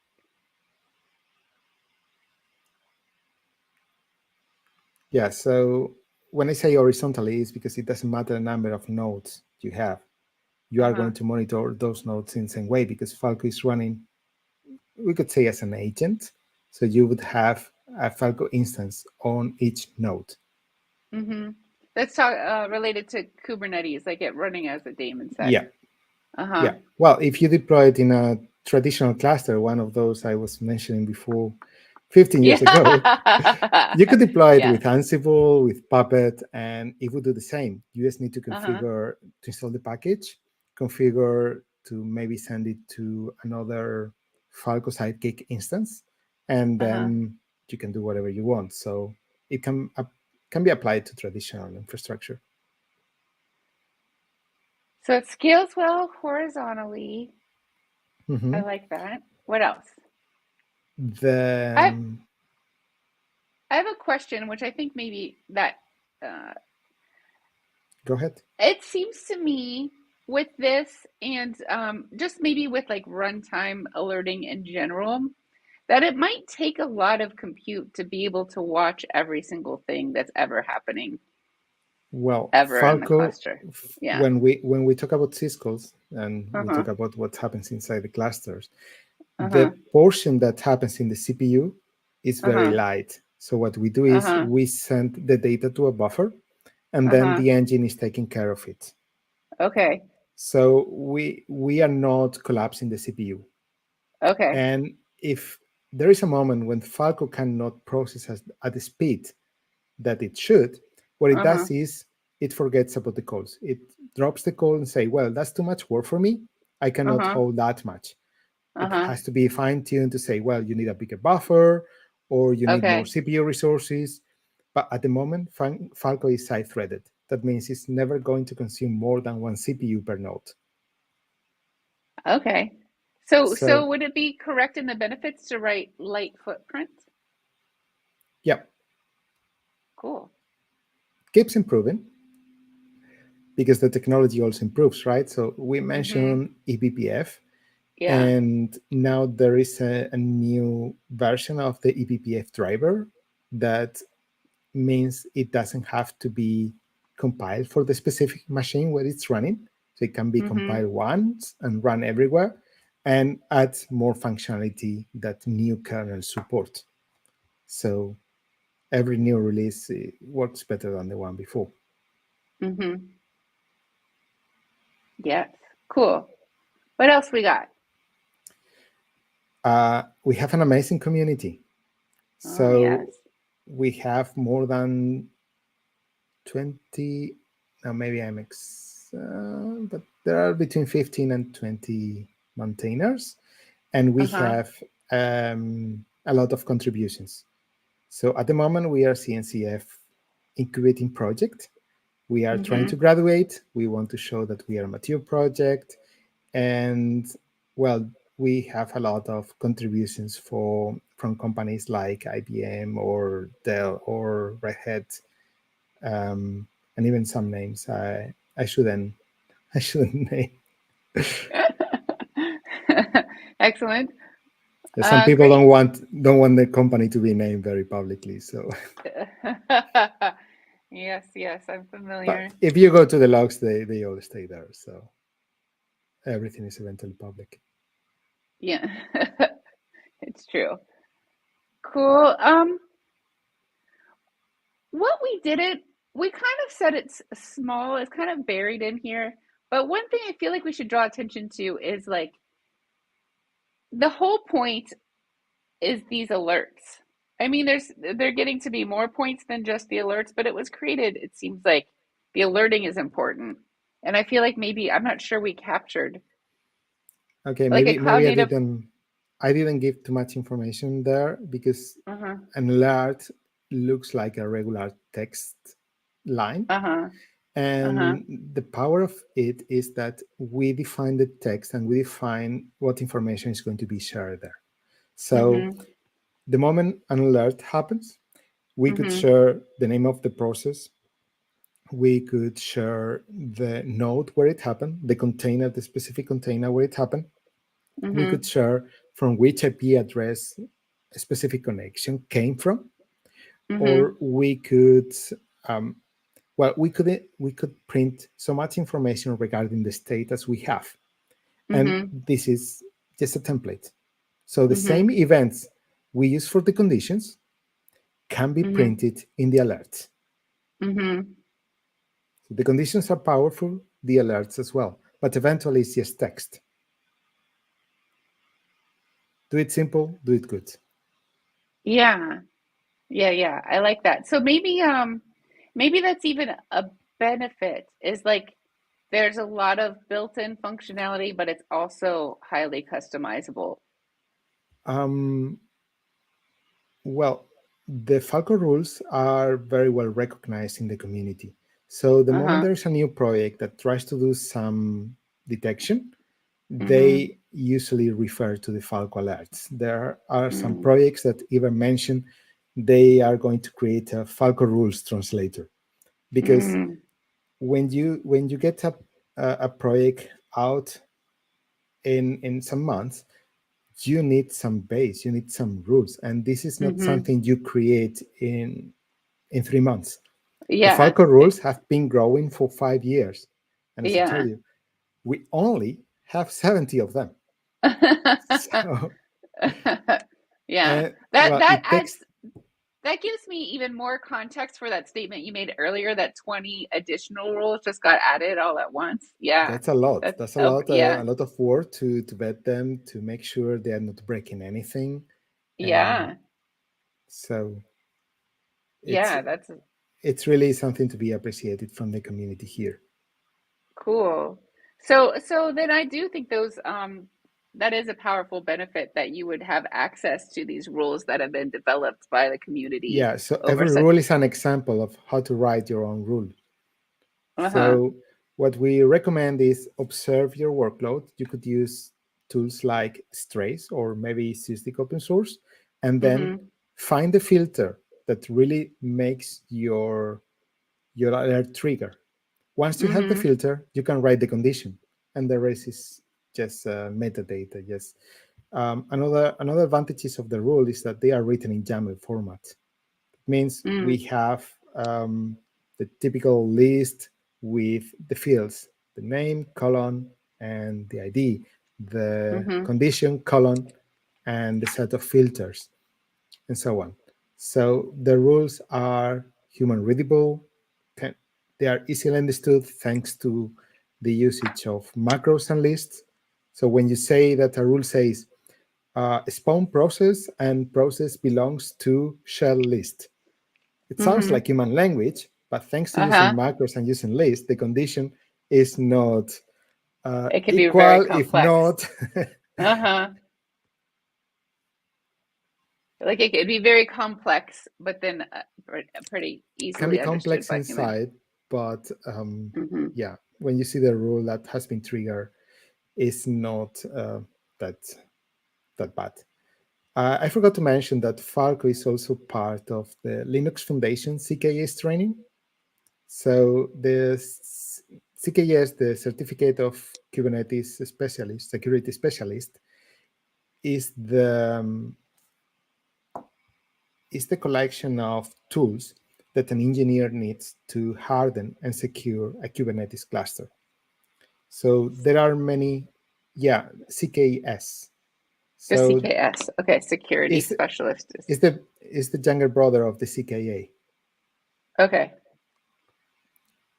B: Yeah, so when I say horizontally, it's because it doesn't matter the number of nodes you have. You are
C: uh-huh,
B: going to monitor those nodes in the same way because Falco is running, we could say, as an agent. So you would have a Falco instance on each node.
C: mm-hmm. Let's talk related to Kubernetes, like it running as a daemon said.
B: Yeah,
C: Uh-huh.
B: yeah. Well, if you deploy it in a traditional cluster, one of those I was mentioning before, 15 years ago,
C: Yeah.
B: you could deploy it
C: Yeah.
B: with Ansible, with Puppet, and it would do the same. You just need to
C: Uh-huh.
B: configure to install the package, configure to maybe send it to another Falco Sidekick instance, and
C: Uh-huh.
B: then you can do whatever you want. So it can be applied to traditional infrastructure.
C: So it scales well horizontally. I
B: Mhm.
C: like that. What else? I have,
B: The
C: I have a question, which I think maybe that uh,
B: Go ahead.
C: it seems to me with this and just maybe with like runtime alerting in general, that it might take a lot of compute to be able to watch every single thing that's ever happening
B: Well,
C: ever in the
B: Falco,
C: cluster. Yeah.
B: when we talk about syscalls and we
C: Uh-huh.
B: talk about what happens inside the clusters,
C: Uh-huh.
B: the portion that happens in the CPU is very
C: Uh-huh.
B: light. So what we do is
C: Uh-huh.
B: we send the data to a buffer, and then
C: Uh-huh.
B: the engine is taking care of it.
C: Okay.
B: So we are not collapsing the CPU.
C: Okay.
B: And if there is a moment when Falco cannot process at the speed that it should, what it
C: Uh-huh.
B: does is it forgets about the calls. It drops the call and say, well, that's too much work for me. I cannot
C: Uh-huh.
B: hold that much. It
C: Uh-huh.
B: has to be fine-tuned to say, well, you need a bigger buffer or you need more
C: Okay.
B: CPU resources. But at the moment, Falco is side-threaded. That means it's never going to consume more than one CPU per node.
C: Okay. So
B: So,
C: would it be correct in the benefits to write light footprint?
B: yeah,
C: Cool.
B: keeps improving because the technology also improves, right? So we
C: Mm-hmm.
B: mentioned eBPF,
C: Yeah.
B: and now there is a new version of the eBPF driver that means it doesn't have to be compiled for the specific machine where it's running. So it can be
C: Mm-hmm.
B: compiled once and run everywhere and adds more functionality that new kernels support. So every new release works better than the one before.
C: Mm-hmm. Yes. Cool. What else we got?
B: We have an amazing community.
C: Oh, yes.
B: So we have more than 20, now maybe but there are between 15 and 20 maintainers, and we
C: Uh-huh.
B: have a lot of contributions. So at the moment, we are CNCF incubating project. We are trying to
C: Mm-hmm.
B: graduate. We want to show that we are a mature project. And well, we have a lot of contributions from companies like IBM or Dell or Red Hat, and even some names I shouldn't I shouldn't name.
C: Excellent.
B: Some people
C: Great.
B: don't want the company to be named very publicly. So,
C: Yes, yes, I'm
B: but
C: familiar.
B: if you go to the logs, they all stay there. So everything is eventually public.
C: Yeah, it's true. Cool. What we didn't, we kind of said it's small, it's kind of buried in here. But one thing I feel like we should draw attention to is like the whole point is these alerts. I mean, they're getting to be more points than just the alerts, but it was created, it seems like the alerting is important. And I feel like maybe I'm not sure we captured
B: Okay,
C: like a cloud
B: maybe
C: native.
B: I didn't give too much information there because
C: Uh-huh.
B: an alert looks like a regular text line.
C: Uh-huh. Uh-huh.
B: And the power of it is that we define the text and we define what information is going to be shared there. So
C: Mm-hmm.
B: the moment an alert happens, we could
C: Mm-hmm.
B: share the name of the process. We could share the node where it happened, the container, the specific container where it happened. We
C: Mm-hmm.
B: could share from which IP address a specific connection came from,
C: Mm-hmm.
B: or we could um, we could print so much information regarding the state as we have, and
C: Mm-hmm.
B: this is just a template. So the
C: Mm-hmm.
B: same events we use for the conditions can be
C: Mm-hmm.
B: printed in the alerts.
C: Mm-hmm.
B: So the conditions are powerful, the alerts as well, but eventually it's just text. Do it simple, do it good.
C: Yeah. Yeah, yeah. I like that. So maybe that's even a benefit is like there's a lot of built-in functionality, but it's also highly customizable.
B: Um, well, the Falco rules are very well recognized in the community. So the moment
C: Uh-huh.
B: there's a new project that tries to do some detection,
C: Mm-hmm.
B: they usually refer to the Falco alerts. There are some
C: Mm.
B: projects that even mention they are going to create a Falco rules translator, because
C: Mm.
B: when you get a project out in some months, you need some base, you need some rules, and this is not
C: Mm-hmm.
B: something you create in 3 months. The
C: Yeah.
B: Falco rules have been growing for 5 years, and as I told
C: Yeah.
B: you, we only have 70 of them. So,
C: Yeah. That
B: well,
C: that
B: it takes.
C: adds that gives me even more context for that statement you made earlier that 20 additional rules just got added all at once. Yeah.
B: That's a lot.
C: That's
B: That's
C: okay. Yeah.
B: a lot of work to vet them, to make sure they are not breaking anything, and
C: Yeah.
B: so it's
C: Yeah, that's
B: it's really something to be appreciated from the community here.
C: Cool. So then I do think those that is a powerful benefit that you would have access to these rules that have been developed by the community
B: Yeah, so
C: over
B: every
C: such.
B: rule is an example of how to write your own rule.
C: Uh-huh.
B: So what we recommend is observe your workload. You could use tools like Strace or maybe SysDic open source, and then
C: Mm-hmm.
B: find the filter that really makes your alert trigger. Once you have the
C: Mm-hmm.
B: filter, you can write the condition, and the rest is just metadata. Yes. Another advantages of the rule is that they are written in YAML format. It means we
C: Mm.
B: have the typical list with the fields, the name, colon, and the ID, the
C: Mm-hmm.
B: condition, colon, and the set of filters, and so on. So the rules are human readable. They are easily understood thanks to the usage of macros and lists. So when you say that a rule says spawn process and process belongs to shell list, it sounds
C: Mm-hmm.
B: like human language, but thanks to using
C: Uh-huh.
B: macros and using lists, the condition is not
C: It could be very
B: equal, if
C: complex.
B: not,
C: Uh-huh. Like it could be very complex, but then pretty
B: can be
C: easily understood
B: complex
C: by human.
B: inside, but
C: Mm-hmm.
B: yeah, when you see the rule that has been triggered, it's not that that bad. I forgot to mention that Falco is also part of the Linux Foundation CKS training. So the CKS, the Certificate of Kubernetes Specialist, Security Specialist, is the collection of tools that an engineer needs to harden and secure a Kubernetes cluster. So there are many, yeah, CKS.
C: The
B: So
C: CKS. Okay, security
B: is
C: specialist
B: is the younger brother of the CKA.
C: okay.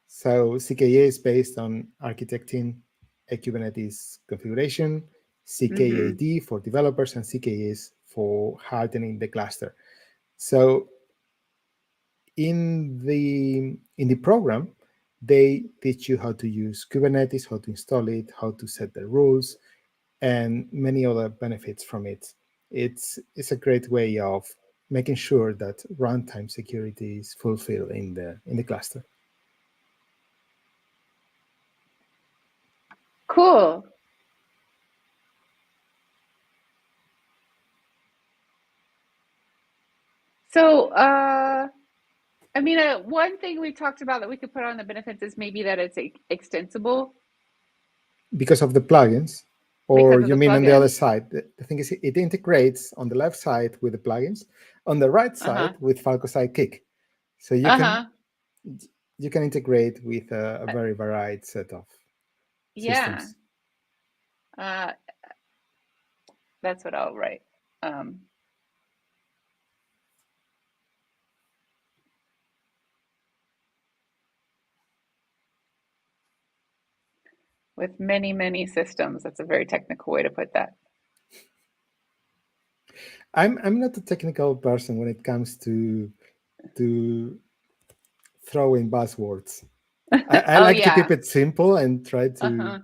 B: So CKA is based on architecting a Kubernetes configuration,
C: Mm-hmm.
B: CKAD for developers, and CKS for hardening the cluster. So in the program, they teach you how to use Kubernetes, how to install it, how to set the rules, and many other benefits from it. It's a great way of making sure that runtime security is fulfilled in the cluster.
C: Cool. So, I mean, one thing we talked about that we could put on the benefits is maybe that it's extensible
B: Because of the plugins, or
C: because of
B: you
C: the
B: mean on the other
C: plugins.
B: side? The thing is, it integrates on the left side with the plugins, on the right
C: Uh-huh.
B: side with Falco Sidekick. So
C: Uh-huh.
B: you can integrate with a
C: Uh,
B: very varied set of
C: yeah.
B: systems.
C: Uh, that's what I'll write. Um, with many, many systems. That's a very technical way to put that.
B: I'm not a technical person when it comes to throwing buzzwords. I
C: Oh
B: like to
C: yeah.
B: keep it simple and try to.
C: Uh-huh.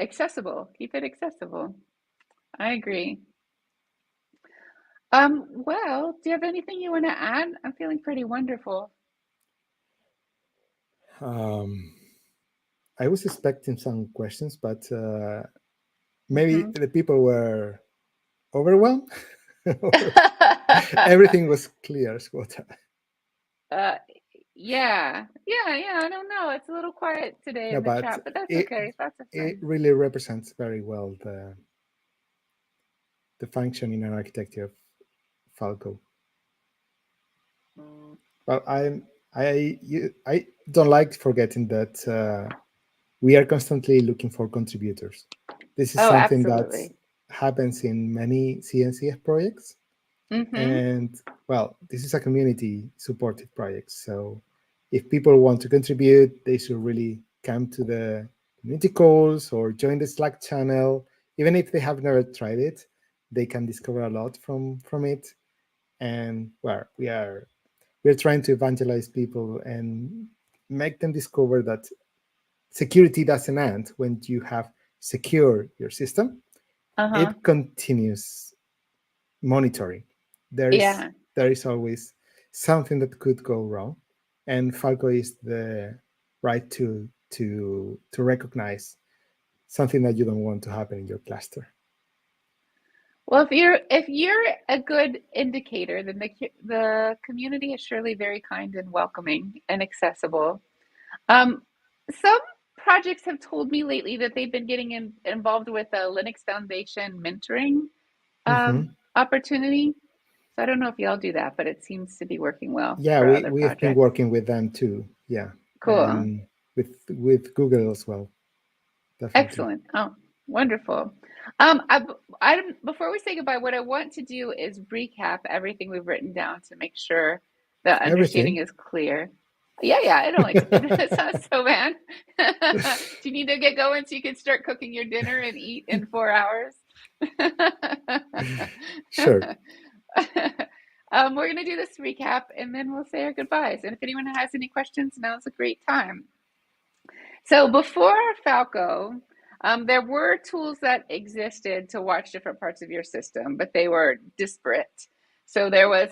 C: Accessible. Keep it accessible. I agree. Well, do you have anything you want to add? I'm feeling pretty wonderful.
B: Um, I was expecting some questions, but maybe
C: Hmm.
B: the people were overwhelmed. Everything was clear, Scott.
C: uh, yeah. I don't know. It's a little quiet today
B: No,
C: in the
B: but
C: chat, but that's
B: it
C: okay. That's
B: it
C: fine.
B: really represents very well the functioning and architecture of Falco. Well, I don't like forgetting that we are constantly looking for contributors. This is
C: Oh,
B: something that
C: absolutely.
B: happens in many CNCF projects,
C: Mm-hmm.
B: and well, this is a community supported project. So if people want to contribute, they should really come to the community calls or join the Slack channel. Even if they have never tried it, they can discover a lot from it. And well, we are we're trying to evangelize people and make them discover that security doesn't end when you have secured your system. It continues monitoring. There is always something that could go wrong, and Falco is the right tool to recognize something that you don't want to happen in your cluster.
C: Well, if you're a good indicator, then the community is surely very kind and welcoming and accessible. Some projects have told me lately that they've been getting involved with a Linux Foundation mentoring opportunity. So I don't know if y'all do that, but it seems to be working well.
B: Yeah,
C: for other
B: we've been
C: projects.
B: working with them too. Yeah,
C: Cool.
B: And with Google as well. Definitely.
C: Excellent. Oh, wonderful. Before we say goodbye, what I want to do is recap everything we've written down to make sure the understanding is clear. Yeah, it sounds so bad. Do you need to get going so you can start cooking your dinner and eat in 4 hours?
B: Sure.
C: We're going to do this recap and then we'll say our goodbyes. And if anyone has any questions, now's a great time. So before Falco, there were tools that existed to watch different parts of your system, but they were disparate. So there was,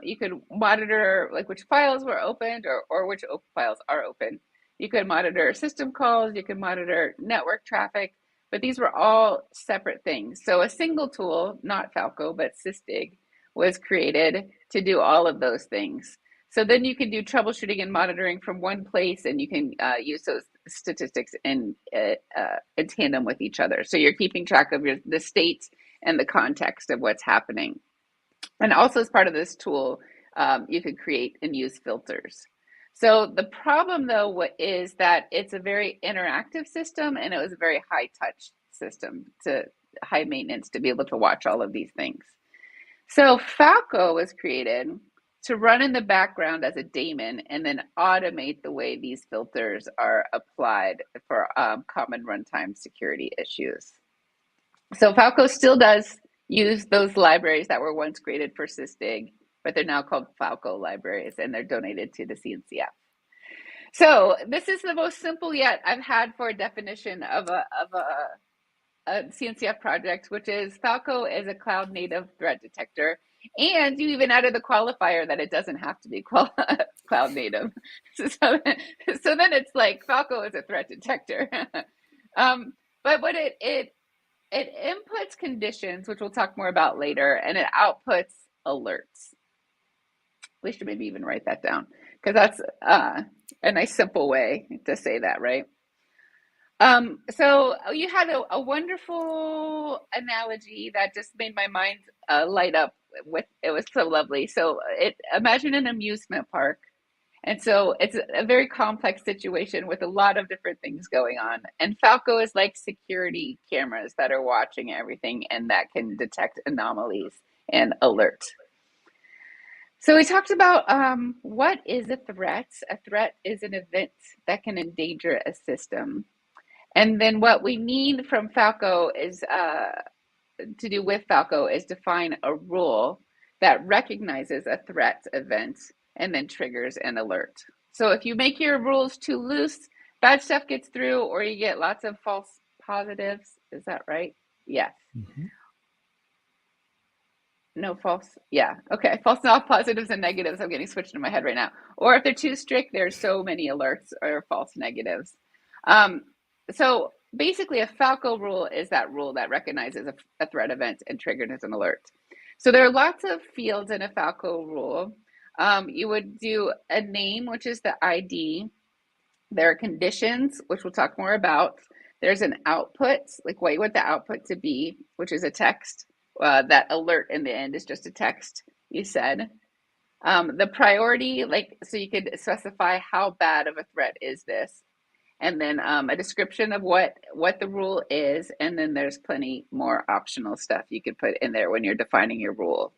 C: you could monitor like which files were opened or which files are open. You could monitor system calls, you could monitor network traffic, but these were all separate things. So a single tool, not Falco, but Sysdig, was created to do all of those things. So then you can do troubleshooting and monitoring from one place, and you can use those statistics in tandem with each other. So you're keeping track of the state and the context of what's happening. And also as part of this tool, you could create and use filters. So the problem though is that it's a very interactive system and it was a very high touch system, to high maintenance to be able to watch all of these things. So Falco was created to run in the background as a daemon and then automate the way these filters are applied for common runtime security issues. So Falco still does use those libraries that were once created for Sysdig, but they're now called Falco libraries and they're donated to the CNCF. So this is the most simple yet I've had for a definition of a CNCF project, which is Falco is a cloud native threat detector. And you even added the qualifier that it doesn't have to be cloud native. So then it's like Falco is a threat detector. But what it inputs conditions, which we'll talk more about later, and it outputs alerts. We should maybe even write that down because that's a nice simple way to say that, right? So you had a wonderful analogy that just made my mind light up with, it was so lovely. So imagine an amusement park. And so it's a very complex situation with a lot of different things going on. And Falco is like security cameras that are watching everything and that can detect anomalies and alert. So we talked about what is a threat. A threat is an event that can endanger a system. And then what we need from Falco is to do with Falco is define a rule that recognizes a threat event and then triggers an alert. So if you make your rules too loose, bad stuff gets through or you get lots of false positives. Is that right? Yes. Mm-hmm. No false. Yeah. Okay. False positives and negatives. I'm getting switched in my head right now. Or if they're too strict, there's so many alerts or false negatives. So basically a Falco rule is that rule that recognizes a threat event and triggers an alert. So there are lots of fields in a Falco rule. You would do a name, which is the ID. There are conditions, which we'll talk more about. There's an output, like what you want the output to be, which is a text. That alert in the end is just a text, you said. The priority, so you could specify how bad of a threat is this. And then a description of what the rule is. And then there's plenty more optional stuff you could put in there when you're defining your rule.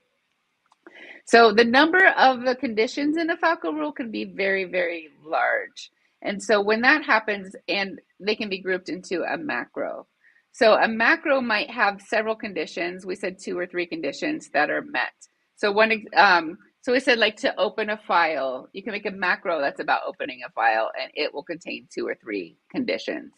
C: So the number of the conditions in a Falco rule can be very, very large. And so when that happens, and they can be grouped into a macro. So a macro might have several conditions. We said 2 or 3 conditions that are met. So So we said like to open a file, you can make a macro that's about opening a file and it will contain 2 or 3 conditions.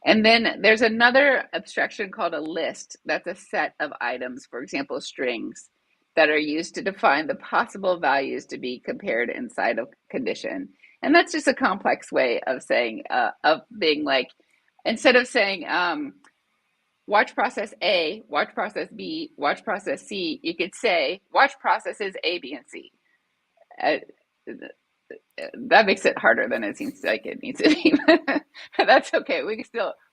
C: And then there's another abstraction called a list. That's a set of items, for example, strings that are used to define the possible values to be compared inside a condition. And that's just a complex way of saying, of being like, instead of saying, watch process A, watch process B, watch process C, you could say, watch processes A, B, and C. That makes it harder than it seems like it needs to be. That's okay.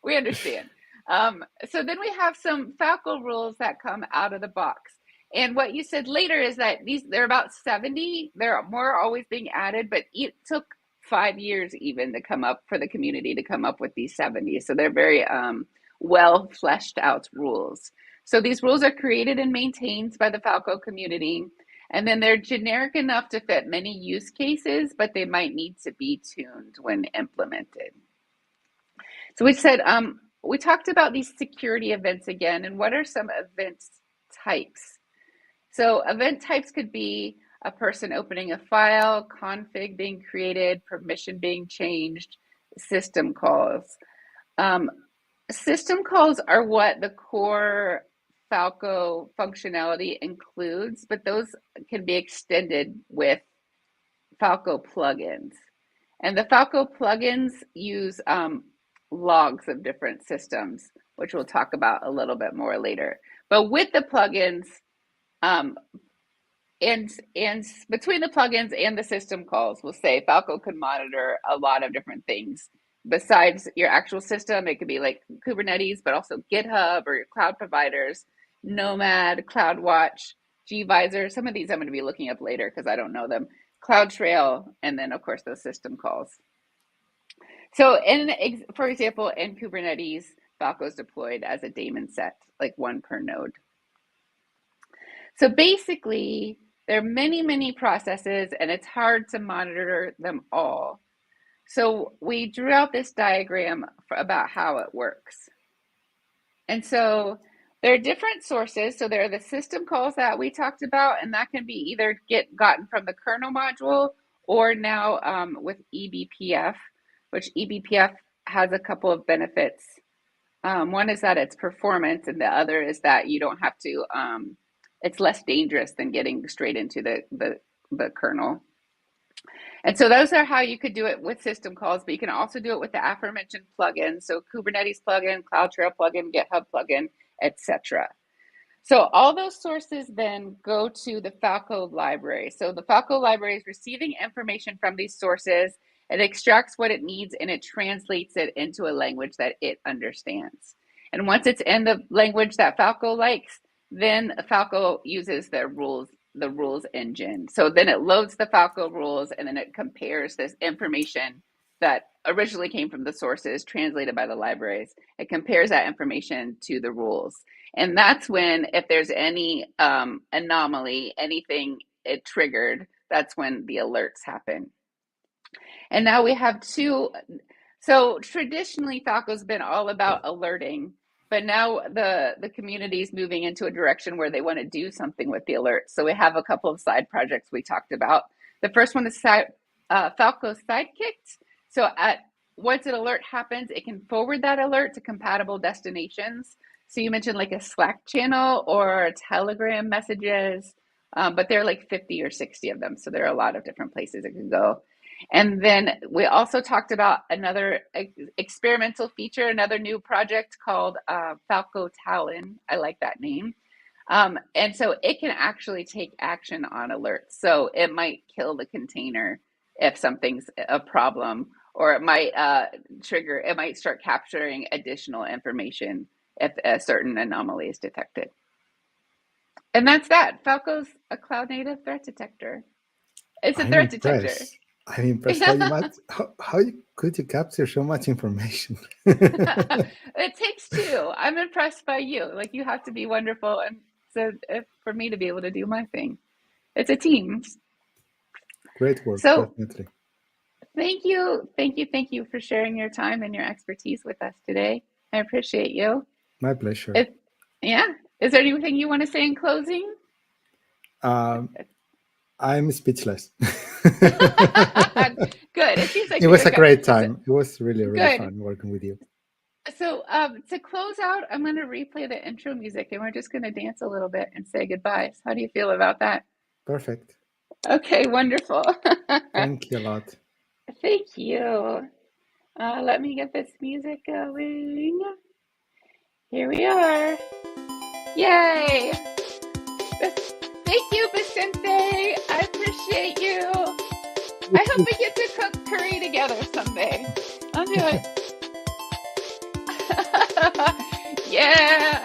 C: We understand. So then we have some Falco rules that come out of the box. And what you said later is that there are about 70. There are more always being added, but it took 5 years even to come up for the community to come up with these 70. So they're very well fleshed out rules. So these rules are created and maintained by the Falco community. And then they're generic enough to fit many use cases, but they might need to be tuned when implemented. So we talked about these security events again, and what are some event types? So event types could be a person opening a file, config being created, permission being changed, system calls. System calls are what the core Falco functionality includes, but those can be extended with Falco plugins. And the Falco plugins use logs of different systems, which we'll talk about a little bit more later. But with the plugins, and between the plugins and the system calls, we'll say Falco can monitor a lot of different things. Besides your actual system, it could be like Kubernetes, but also GitHub or your cloud providers, Nomad, CloudWatch, gvisor. Some of these I'm going to be looking up later because I don't know them. CloudTrail, and then of course those system calls. So for example, in Kubernetes, Falco is deployed as a daemon set, like one per node. So basically, there are many, many processes, and it's hard to monitor them all. So we drew out this diagram about how it works. And so there are different sources. So there are the system calls that we talked about, and that can be either gotten from the kernel module or now with eBPF, which eBPF has a couple of benefits. One is that it's performance, and the other is that you don't have to, it's less dangerous than getting straight into the kernel. And so those are how you could do it with system calls, but you can also do it with the aforementioned plugins. So Kubernetes plugin, CloudTrail plugin, GitHub plugin, etc. So all those sources then go to the Falco library. So the Falco library is receiving information from these sources. It extracts what it needs and it translates it into a language that it understands. And once it's in the language that Falco likes, then Falco uses the rules engine. So then it loads the Falco rules and then it compares this information that originally came from the sources translated by the libraries. It compares that information to the rules. And that's when, if there's any anomaly, anything it triggered, that's when the alerts happen. And now we have two. So traditionally, Falco's been all about alerting, but now the community is moving into a direction where they want to do something with the alerts. So we have a couple of side projects we talked about. The first one is Falco Sidekicks. So once an alert happens, it can forward that alert to compatible destinations. So you mentioned like a Slack channel or Telegram messages, but there are like 50 or 60 of them. So there are a lot of different places it can go. And then we also talked about another experimental feature, another new project called Falco Talon. I like that name. And so it can actually take action on alerts. So it might kill the container if something's a problem, or it might it might start capturing additional information if a certain anomaly is detected. And that's that. Falco's a cloud native threat detector. It's a threat detector.
B: I'm impressed how could you capture so much information?
C: It takes two. I'm impressed by you. Like, you have to be wonderful, and so for me to be able to do my thing, it's a team.
B: Great work,
C: so,
B: definitely.
C: Thank you for sharing your time and your expertise with us today. I appreciate you.
B: My pleasure.
C: Is there anything you want to say in closing?
B: I'm speechless.
C: Good. It seems like
B: It
C: you
B: was a
C: got
B: great time. It was really, really
C: good.
B: fun working with you.
C: So to close out, I'm going to replay the intro music, and we're just going to dance a little bit and say goodbyes. How do you feel about that?
B: Perfect.
C: Okay, wonderful.
B: Thank you a lot.
C: Thank you. Let me get this music going. Here we are. Yay! Thank you, Vicente. I appreciate you. I hope we get to cook curry together someday. I'll do it. Yeah.